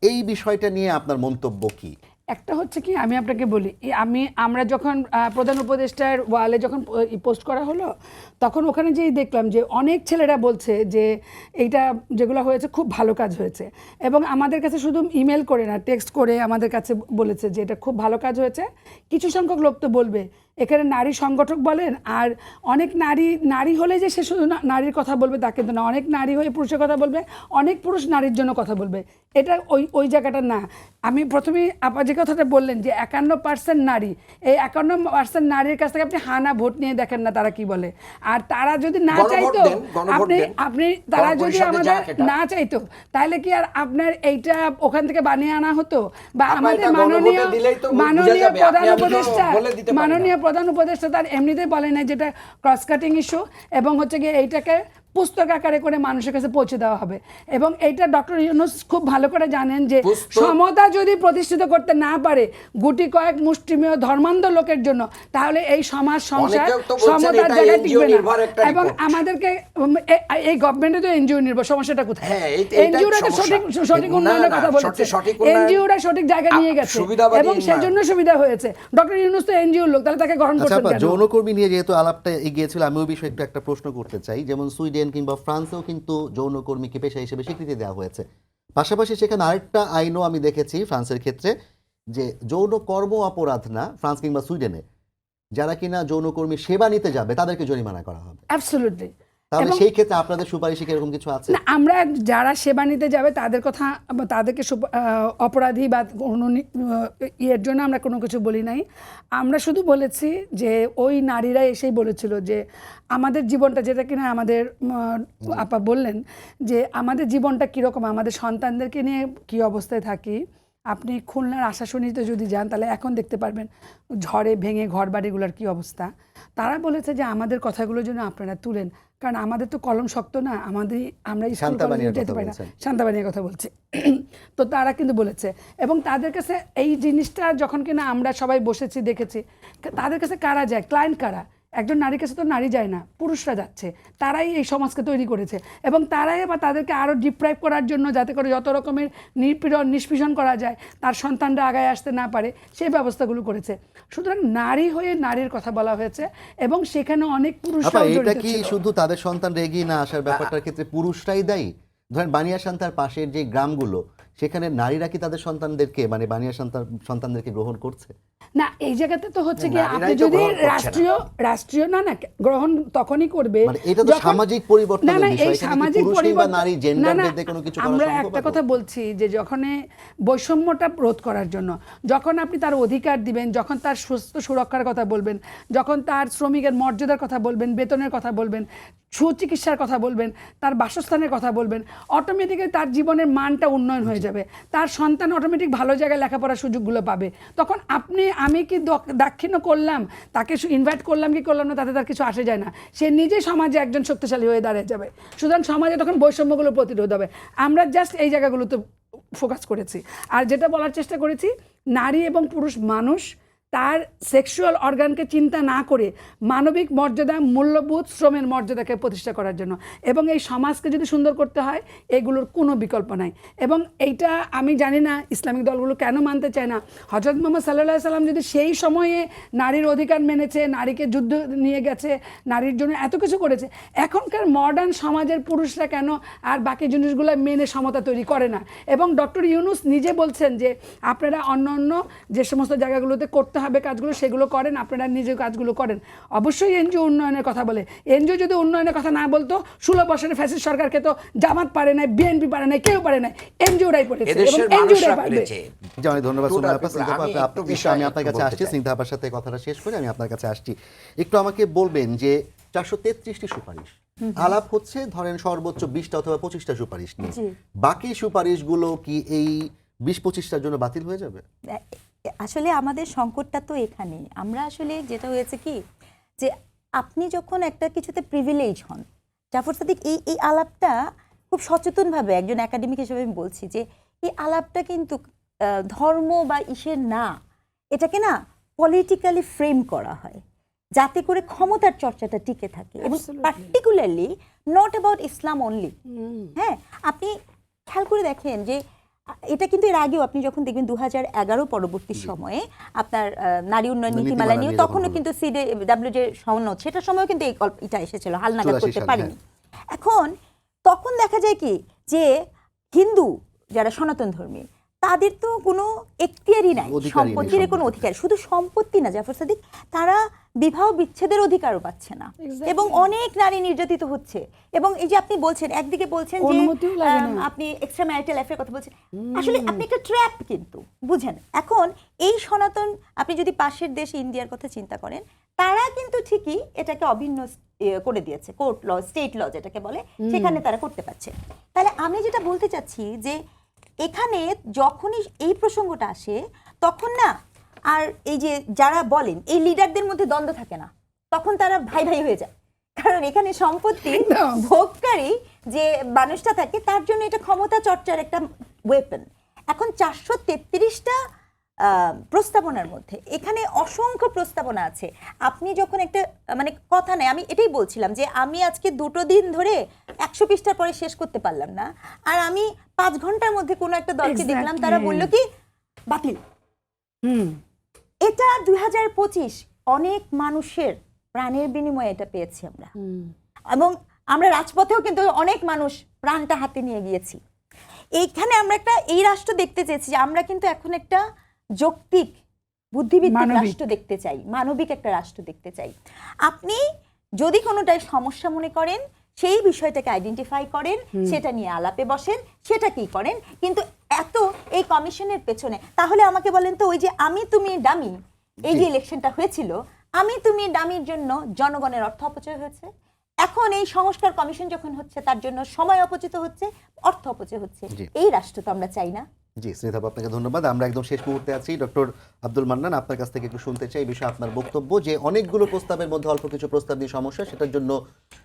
এই বিষয়টা নিয়ে আপনার মন্তব্য কি? একটা হচ্ছে কি, আমি আপনাকে বলি, আমরা যখন প্রধান উপদেষ্টার ওয়ালে যখন পোস্ট করা হলো, তখন ওখানে যেই দেখলাম যে অনেক ছেলেরা বলছে যে এইটা যেগুলো হয়েছে খুব ভালো কাজ হয়েছে, এবং আমাদের কাছে শুধু ইমেল করে না, টেক্সট করে আমাদের কাছে বলেছে যে এটা খুব ভালো কাজ হয়েছে। কিছু সংখ্যক লোক তো বলবে, এখানে নারী সংগঠক বলেন, আর অনেক নারী হলে যে সে শুধু নারীর কথা বলবে তা কিন্তু না, অনেক নারী হয়ে পুরুষের কথা বলবে, অনেক পুরুষ নারীর জন্য কথা বলবে। এটা ওই জায়গাটা না। আমি প্রথমেই আপা যে কথাটা বললেন যে 51% নারী, এই 51% নারীর কাছ থেকে আপনি হানা ভোট নিয়ে দেখেন না তারা কি বলে। আর তারা যদি না গণভোট চাইতো, দেন, গণভোট দেন। আপনি তারা যদি গণপরিষদে আমাদের যাক এটা। না চাইতো, তাহলে কি আর আপনার এইটা ওখান থেকে বানিয়ে আনা হতো? বা আপা, আমাদের এটা গণভোটে দিলেই তো বোঝা যাবে। প্রধান আপনি তো উপদেষ্টা বলে দিতে পারেন না। মাননীয় প্রধান উপদেষ্টা তার এমনিতেই বলে না যেটা ক্রস কাটিং ইস্যু, এবং হচ্ছে গিয়ে এইটাকে পুস্তক আকারে করে মানুষের কাছে পৌঁছে দেওয়া হবে। এবং এইটা ডক্টর ইউনূস খুব ভালো করে জানেন যে সমতা যদি প্রতিষ্ঠিত করতে না পারে গুটি কয়েক মুষ্টিমেয় ধর্মান্ধ লোকের জন্য, তাহলে এই সমাজ সংসার অনেকেও তো বলছেন সমতার এটা জায়গায় NGO টিকবে নির্ভর না। একটা এবং report। আমাদেরকে এই গভর্নমেন্টে তো এনজিও নির্ভর, সমস্যাটা কোথায়? হ্যাঁ, এনজিওরা তো সঠিক উন্নয়নের কথা বলেছে, সঠিক উন্নয়ন- এনজিওরা সঠিক জায়গায় নিয়ে গেছে সুবিধাবাদী এবং সেজন্য সুবিধা হয়েছে। ডক্টর ইউনূস তো এনজিওর লোক, তাহলে তাকে গ্রহণ আচ্ছা করছেন আপা, কেন? যৌনকর্মী নিয়ে যেহেতু আলাপটা এগিয়েছিল, আমি ওই বিষয়ে একটা প্রশ্ন করতে চাই। যেমন সুইডেন কিংবা ফ্রান্সেও কিন্তু যৌনকর্মীকে পেশা হিসেবে স্বীকৃতি দেওয়া হয়েছে। পাশাপাশি সেখানে আরেকটা আইনও আমি দেখেছি ফ্রান্সের ক্ষেত্রে, যে যৌন কর্ম অপরাধ না, ফ্রান্স কিংবা সুইডেনে যারা কিনা যৌনকর্মী সেবা নিতে যাবে তাদেরকে জরিমানা করা হবে। অ্যাবসলিউটলি। তাহলে সেই ক্ষেত্রে আপনাদের সুপারিশে কি এরকম কিছু আছে? না, আমরা যারা সেবা নিতে যাবে তাদের কথা, তাদেরকে অপরাধী বা ইয়ের জন্য আমরা কোনো কিছু বলি নাই। আমরা শুধু বলেছি যে ওই নারীরা এসেই বলেছিল যে আমাদের জীবনটা, যেটা কিনা আমাদের আপা বললেন যে আমাদের জীবনটা কীরকম, আমাদের সন্তানদেরকে নিয়ে কী অবস্থায় থাকি। আপনি খুলনার আশাশুনিতে যদি যান তাহলে এখন দেখতে পারবেন ঝড়ে ভেঙে ঘর বাড়িগুলোর কী অবস্থা। তারা বলেছে যে আমাদের কথাগুলো যেন আপনারা তুলেন, কারণ আমাদের তো কলম শক্ত না, আমরা স্কুল কলেজে যেতে পারি না। শান্তাবানিয়ার কথা বলছি। তো তারা কিন্তু বলেছে, এবং তাদের কাছে এই জিনিসটা যখন কিনা আমরা সবাই বসেছি দেখেছি, তাদের কাছে কারা যায়, ক্লায়েন্ট কারা? একজন নারীর কাছে তো নারী যায় না, পুরুষরা যাচ্ছে। তারাই এই সমাজকে তৈরি করেছে এবং তারাই আবার তাদেরকে আরও ডিপ্রাইভ করার জন্য, যাতে করে যত রকমের নিষ্পীষণ করা যায়, তার সন্তানরা আগায় আসতে না পারে, সেই ব্যবস্থাগুলো করেছে। সুতরাং নারী হয়ে নারীর কথা বলা হয়েছে এবং সেখানে অনেক পুরুষরা এটা জড়িত কি ছিল। শুধু তাদের সন্তান এগিয়ে না আসার ব্যাপারটার ক্ষেত্রে পুরুষরাই দায়ী? ধরেন বানিয়াশান তার পাশের যে গ্রামগুলো, সেখানে নারীরা কি তাদের সন্তানদেরকে, মানে বানিয়াশান তার সন্তানদেরকে গ্রহণ করছে? না, এই জায়গাতে তো হচ্ছে কি, নারীরাই আপনি তো যদি গ্রহণ করছে না। রাষ্ট্রীয় না গ্রহণ তখনই করবে, মানে এটা তো যখন- সামাজিক পরিবর্তনের না, না, বিষয়, এই এখানে কি সামাজিক পুরুষ কিংবা পরিবর্তন- নারী না, জেন্ডার না, ভেদে কোনো কিছু করা আমরা সম্ভব একটা এখন? কথা বলছি যে যখন বৈষম্যটা রোধ করার জন্য, যখন আপনি তার অধিকার দিবেন, যখন তার সুস্থ সুরক্ষার কথা বলবেন, যখন তার শ্রমিকের মর্যাদার কথা বলবেন, বেতনের কথা বলবেন, সুচিকিৎসার কথা বলবেন, তার বাসস্থানের কথা বলবেন, অটোমেটিক্যালি তার জীবনের মানটা উন্নয়ন হয়ে যাবে, তার সন্তান অটোমেটিক ভালো জায়গায় লেখাপড়ার সুযোগগুলো পাবে। তখন আমি কি দাক্ষিণ্য করলাম, তাকে ইনভাইট করলাম কি করলাম না, তাতে তার কিছু আসে যায় না। সে নিজে সমাজে একজন শক্তিশালী হয়ে দাঁড়িয়ে যাবে। সুতরাং সমাজে তখন বৈষম্যগুলো প্রতিরোধ হবে। আমরা জাস্ট এই জায়গাগুলোতে ফোকাস করেছি। আর যেটা বলার চেষ্টা করেছি, নারী এবং পুরুষ মানুষ তার সেক্সুয়াল অর্গানকে চিন্তা না করে মানবিক মর্যাদা, মূল্যবোধ, শ্রমের মর্যাদাকে প্রতিষ্ঠা করার জন্য, এবং এই সমাজকে যদি সুন্দর করতে হয় এগুলোর কোনো বিকল্প নাই। এবং এইটা আমি জানি না ইসলামিক দলগুলো কেন মানতে চায় না। হযরত মুহাম্মদ সাল্লাল্লাহু আলাইহি সাল্লাম যদি সেই সময়ে নারীর অধিকার মেনেছে, নারীকে যুদ্ধ নিয়ে গেছে, নারীর জন্য এত কিছু করেছে, এখনকার মডার্ন সমাজের পুরুষরা কেন আর বাকি জিনিসগুলো মেনে সমতা তৈরি করে না? এবং ডক্টর ইউনূস নিজে বলছেন যে আপনারা অন্য যে সমস্ত জায়গাগুলোতে করতে হবে কাজগুলো সেগুলো করেন, আপনারা নিজে কাজগুলো করেন। অবশ্যই এনজিও উন্নয়নের কথা বলে। এনজিও যদি উন্নয়নের কথা না বলতো, 16 বছরের ফ্যাসিস্ট সরকারকে তো জামাত পারে নাই, বিএনপি পারে নাই, কেউ পারে নাই, এনজিওরাই পড়েছে এবং এদেশের এনজিওরাই মানুষরা পারবে। পেরেছে। অনেক ধন্যবাদ সুমনা আপা। স্নিগ্ধা আপা, আমি একটু বিষয় আমি আপনার একটু কাছে বলতে আসছি। চাই। স্নিগ্ধা আপার সাথে কথাটা শেষ করে আমি আপনার কাছে আসছি। একটু আমাকে বলবেন যে 433টি সুপারিশ, আলাপ হচ্ছে ধরেন সর্বোচ্চ 20টা অথবা 25টা সুপারিশ নিয়ে, জি। বাকি সুপারিশগুলো কি এই 20-25টার জন্য বাতিল হয়ে যাবে? আসলে আমাদের সংকটটা তো এখানে। আমরা আসলে যেটা হয়েছে কি, যে আপনি যখন একটা কিছুতে প্রিভিলেজ হন, জাফর সাদিক এই আলাপটা খুব সচেতনভাবে একজন একাডেমিক হিসেবে আমি বলছি যে এই আলাপটা কিন্তু ধর্ম বা ইসের না, এটাকে না পলিটিক্যালি ফ্রেম করা হয় যাতে করে ক্ষমতার চর্চাটা টিকে থাকে, এবং particularly not about Islam only. হ্যাঁ, আপনি খেয়াল করে দেখেন যে এটা কিন্তু এর আগেও আপনি যখন দেখবেন 2011 পরবর্তী সময়ে আপনার নারী উন্নয়ন নীতিমালা নিয়ে, তখনও কিন্তু CWJ যে সনদ, সেটার সময়ও কিন্তু এটা এসেছিল, হালনাগাদ করতে পারেনি। এখন তখন দেখা যায় কি যে হিন্দু যারা সনাতন ধর্মী, তাদের তো কোনো এখতিয়ারই নাই, সম্পত্তির কোনো অধিকার, শুধু সম্পত্তি না জাফর সাদিক, তারা বিবাহ বিচ্ছেদের অধিকারও পাচ্ছে না, এবং অনেক নারী নির্যাতিত হচ্ছে। এবং এই যে আপনি বলছেন, একদিকে বলছেন যে আপনি এক্সট্রা ম্যারিটাল অ্যাফেয়ার কথা বলছেন, আসলে আপনি একটা ট্র্যাপ কিন্তু বুঝেন। এখন এই সনাতন, আপনি যদি পাশের দেশ ইন্ডিয়ার কথা চিন্তা করেন, তারা কিন্তু ঠিকই এটাকে অভিন্ন করে দিয়েছে, কোর্ট ল, স্টেট ল যেটাকে বলে, সেখানে তারা করতে পারছে। তাহলে আমি যেটা বলতে চাচ্ছি যে এখানে যখনই এই প্রসঙ্গটা আসে, তখন না আর এই যে যারা বলেন এই লিডারদের মধ্যে দ্বন্দ্ব থাকে না, তখন তারা ভাই ভাই হয়ে যায়। কারণ কারণ এখানে সম্পত্তি একদম। ভোগকারী যে মানুষটা থাকে তার জন্য এটা ক্ষমতা চর্চার একটা ওয়েপন। এখন 433টা প্রস্তাবনার মধ্যে এখানে অসংখ্য প্রস্তাবনা আছে। আপনি যখন একটা মানে কথা নেই, আমি এটাই বলছিলাম যে আমি আজকে 2 দিন ধরে 100 পৃষ্ঠার পরে শেষ করতে পারলাম না, আর আমি 5 ঘন্টার মধ্যে কোনো একটা দলকে দেখলাম তারা Exactly. বলল কি বাতিল। হুম এটা 2025 অনেক মানুষের প্রাণের বিনিময়ে এটা পেয়েছি আমরা, এবং আমরা রাজপথেও কিন্তু অনেক মানুষ প্রাণটা হাতে নিয়ে গিয়েছি। এইখানে আমরা একটা এই রাষ্ট্র দেখতে চেয়েছি যে আমরা কিন্তু এখন একটা যৌক্তিক বুদ্ধিভিত্তিক মানবিক। রাষ্ট্র দেখতে চাই, মানবিক একটা রাষ্ট্র দেখতে চাই। আপনি যদি কোনোটাই সমস্যা মনে করেন সেই বিষয়টাকে আইডেন্টিফাই করেন, সেটা নিয়ে আলাপে বসেন, সেটা কি করেন। কিন্তু এত এই কমিশনের পেছনে, তাহলে আমাকে বলেন তো ওই যে আমি তুমি ডামি, এই যে ইলেকশনটা হয়েছিল আমি তুমি ডামির জন্য জনগণের অর্থ অপচয় হয়েছে। এখন এই সংস্কার কমিশন যখন হচ্ছে তার জন্য সময় অপচিত হচ্ছে, অর্থ অপচয় হচ্ছে। জি। এই রাষ্ট্র তো আমরা চাই না। জি স্মিতা, আপনাকে ধন্যবাদ। আমরা একদম শেষ মুহূর্তে আছি। ডক্টর আব্দুল মান্নান, আপনার কাছ থেকে একটু শুনতে চাই এই বিষয়ে আপনার বক্তব্য, যে অনেকগুলো প্রস্তাবের মধ্যে অল্প কিছু প্রস্তাব নিয়ে সমস্যা, সেটার জন্য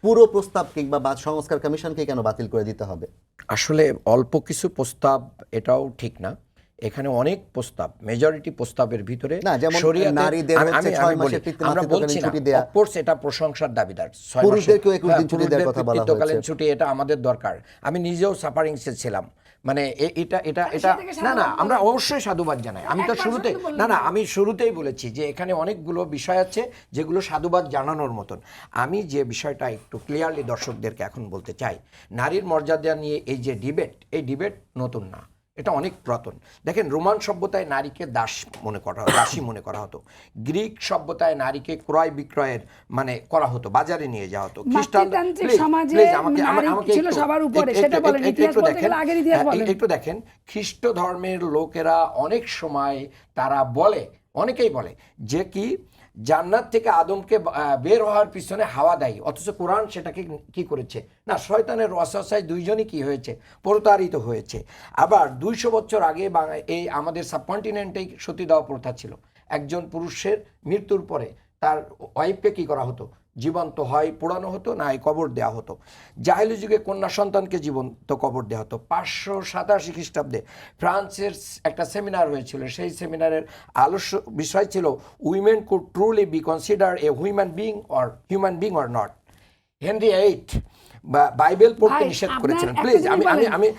পুরো প্রস্তাব কিংবা সংস্কার কমিশনকে কেন বাতিল করে দিতে হবে? আসলে অল্প কিছু প্রস্তাব এটাও ঠিক না, এখানে অনেক প্রস্তাব, মেজরিটি প্রস্তাবের ভিতরে না, যেমন শরিয়াতের- নারীদের আমি- হচ্ছে আমি- 6 আমি বলি, মাসের পিতৃ- আমরা মাতৃত্বকালীন বলছি না, ছুটি দেয়া। of course এটা প্রশংসার দাবিদার। 6 মাসের- পুরুষদেরকেও 21 দিন হ্যাঁ, ছুটি দেওয়ার কথা পুরুষদের বলা পিতৃত্বকালীন হয়েছে। ছুটি, এটা আমাদের দরকার। আমি নিজেও সাফারিংসে ছিলাম, মানে এটা এটা এটা সেটাকে না না সাধুবাদ আমরা জানাই। অবশ্যই সাধুবাদ জানাই। আমি তো 1% শুরুতে তো বললেন না না না। আমি শুরুতেই বলেছি যে এখানে অনেকগুলো বিষয় আছে যেগুলো সাধুবাদ জানানোর মতন। আমি যে বিষয়টা একটু ক্লিয়ারলি দর্শকদেরকে এখন বলতে চাই, নারীর মর্যাদা নিয়ে এই যে ডিবেট, এই ডিবেট নতুন না, এটা অনেক পুরাতন। দেখেন, রোমান সভ্যতায় নারীকে দাসী মনে করা হতো। গ্রিক সভ্যতায় নারীকে ক্রয় বিক্রয়ের মানে করা হতো, বাজারে নিয়ে যাওয়া হতো। মাতৃতান্ত্রিক Please, সমাজে please, আমাকে নারী ছিল একটু- সবার উপরে, একটু- সেটা বলেন। একটু- ইতিহাস একটু বলতে দেখেন, গেলে আগের ইতিহাস বলেন। একটু দেখেন, খ্রিস্ট ধর্মের লোকেরা অনেক সময় তারা বলে, অনেকেই বলে যে কি জান্নাত থেকে আদমকে বের হওয়ার পিছনে হাওয়া দায়ী, অথচ কোরআন সেটাকে কি করেছে না, শয়তানের ওয়াসওয়াসায় দুইজনই কি হয়েছে, প্রতারিত হয়েছে। আবার 200 বছর আগে এই আমাদের সাবকন্টিনেন্টেই সতীদাহ প্রথা ছিল। একজন পুরুষের মৃত্যুর পরে তার ওয়াইফকে কি করা হতো, জীবন্ত হয় পোড়ানো হতো, না হয় কবর দেওয়া হতো। জাহেলি যুগে কন্যা সন্তানকে জীবন্ত কবর দেওয়া হতো। 587 খ্রিস্টাব্দে ফ্রান্সের একটা সেমিনার হয়েছিল, সেই সেমিনারের আলোচ্য বিষয় ছিল women could truly be consider a human being or not. Henry VIII Bible পড়তে ভাই, নিষেধ আপনার করেছিলেন। একটা প্লিজ জিনিস আমি আমি বলেন। আমি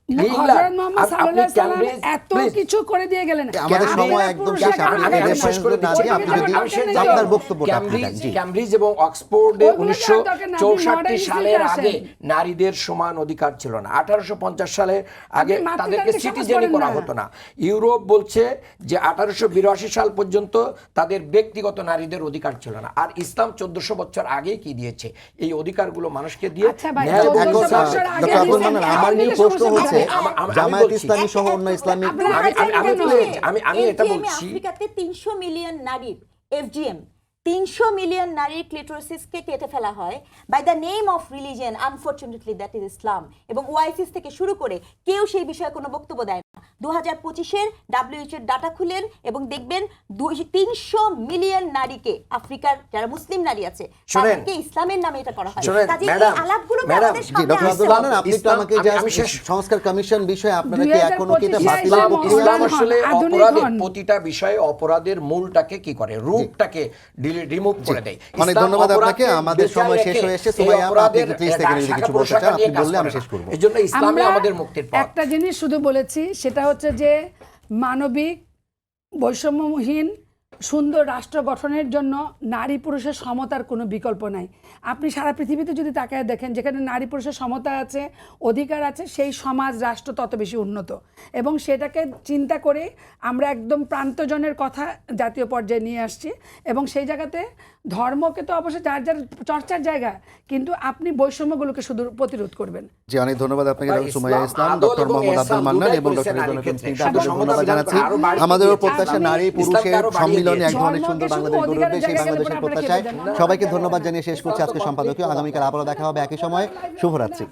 হযরত মুহাম্মদ সাল্লাল্লাহু আলাইহি সাল্লাম এত কিছু করে দিয়ে গেলেন। আমাদের নারীরা সময় একদম পুরুষ শেষ। একাধিক আপনি দেন। শেষ করে দিচ্ছি। আপনি যদি আপনার বক্তব্যটা আপনি দেন। জি। ক্যামব্রিজ এবং অক্সফোর্ডে ওগুলো তো আর দরকার না, আপনি 1964 modern সালের history আগে আসেন। নারীদের সমান অধিকার ছিল না। 1850 সালের আগে আপনি তাদেরকে মাতৃতান্ত্রিক সমাজ সিটিজেনই করেন করা না। হতো না। ইউরোপ বলছে যে 1882 সাল পর্যন্ত তাদের ব্যক্তিগত নারীদের অধিকার ছিল না। আর ইসলাম 1400 বছর আগেই কি দিয়েছে, এই অধিকারগুলো মানুষকে দিয়ে আচ্ছা ভাই, ন্যায় এবং 1400 ইনসাফ- বছর আগে ডক্টর আব্দুল দিয়েছেন, মান্নান, আমার এখন নিয়ে থেকে প্রশ্ন সমস্যা হচ্ছে আমি জামায়াত বলছি। ইসলামী সহ অন্য ইসলামিক আপনারা আমি এটা বলছি। আফ্রিকাতে 300 মিলিয়ন নারীর FGM 300 মিলিয়ন নারীর ক্লিটোরিসিসকে কেটে ফেলা হয় by the name of religion. Unfortunately that is Islam. এবং ওআইসিস থেকে শুরু করে কেউ সেই বিষয়ে কোনো বক্তব্য দেয় না। 2025-এর WHO এর ডাটা খুলেন এবং দেখবেন 300 মিলিয়ন নারীকে, আফ্রিকার যারা মুসলিম নারী আছে শোনেন, তাদেরকে ইসলামের নামে এটা করা হয়। শোনেন, কাজেই এই ম্যাডাম, আলাপগুলো ম্যাডাম, আমাদের জি, সামনে ডক্টর আব্দুল আসতে মান্নান, হবে। আপনি তো আমাকে আমি জাস্ট সংস্কার কমিশন বিষয়ে আপনারা কি এখনো কি এটা 2025 বাতিলের ইসলাম প্রক্রিয়া? ইসলাম হন, আসলে আধুনিক অপরাধের হন। প্রতিটা বিষয়ে অপরাধের মূলটাকে কি করে, রূপটাকে রিমুভ করে দেয়। অনেক ইসলাম ধন্যবাদ আপনাকে। অপরাধকে আমাদের বেঁচে সময় শেষ রেখে হয়ে এসেছে। এই সুমাইয়া, আপনি অপরাধের 30 সেকেন্ড যদি শাখা কিছু বলতে চান, প্রশাখা আপনি নিয়ে কাজ বললে আমি করে শেষ না। করব। এই জন্য ইসলামে আমরা আমাদের মুক্তির পথ। একটা জিনিস শুধু বলেছি, সেটা হচ্ছে যে মানবিক বৈষম্যহীন সুন্দর রাষ্ট্র গঠনের জন্য নারী পুরুষের সমতার কোনো বিকল্প নাই। আপনি সারা পৃথিবীতে যদি তাকায় দেখেন, যেখানে নারী পুরুষের সমতা আছে, অধিকার আছে, সেই সমাজ রাষ্ট্র তত বেশি উন্নত। এবং সেটাকে চিন্তা করে আমরা একদম প্রান্তজনের কথা জাতীয় পর্যায়ে নিয়ে আসছি। এবং সেই জায়গাতে ধর্মকে তো অবশ্যই যার যার চর্চার জায়গা, কিন্তু আপনি বৈষম্যগুলোকে শুধু প্রতিরোধ করবেন। জি, অনেক ধন্যবাদ আপনাকে ভাই, ডক্টর সুমাইয়া ইসলাম ইসলাম, আদল ডক্টর এবং মোহাম্মদ এহসান আব্দুল মান্নান দুটাই এবং করেছে ডক্টর নারীর রিজওয়ানুল ক্ষেত্রে। করিম। শুধু আপনাদের সমতা ধন্যবাদ বিধান জানাচ্ছি। করে আরো বাড়িয়ে আমাদেরও দিয়েছে। প্রত্যাশা নারী ইসলামকে পুরুষের আরো বাড়িয়ে সম্মিলনে এক দিয়েছে। ধরনের সুন্দর ধর্মকে বাংলাদেশ শুধু গড়ে উঠবে, সেই অধিকারের বাংলাদেশের জায়গায় প্রত্যাশায় আপনারা সবাইকে খেলে ধন্যবাদ দেন। জানিয়ে শেষ করছি আজকে সম্পাদকীয়। আগামীকাল আবারও দেখা হবে একই সময়। শুভরাত্রি।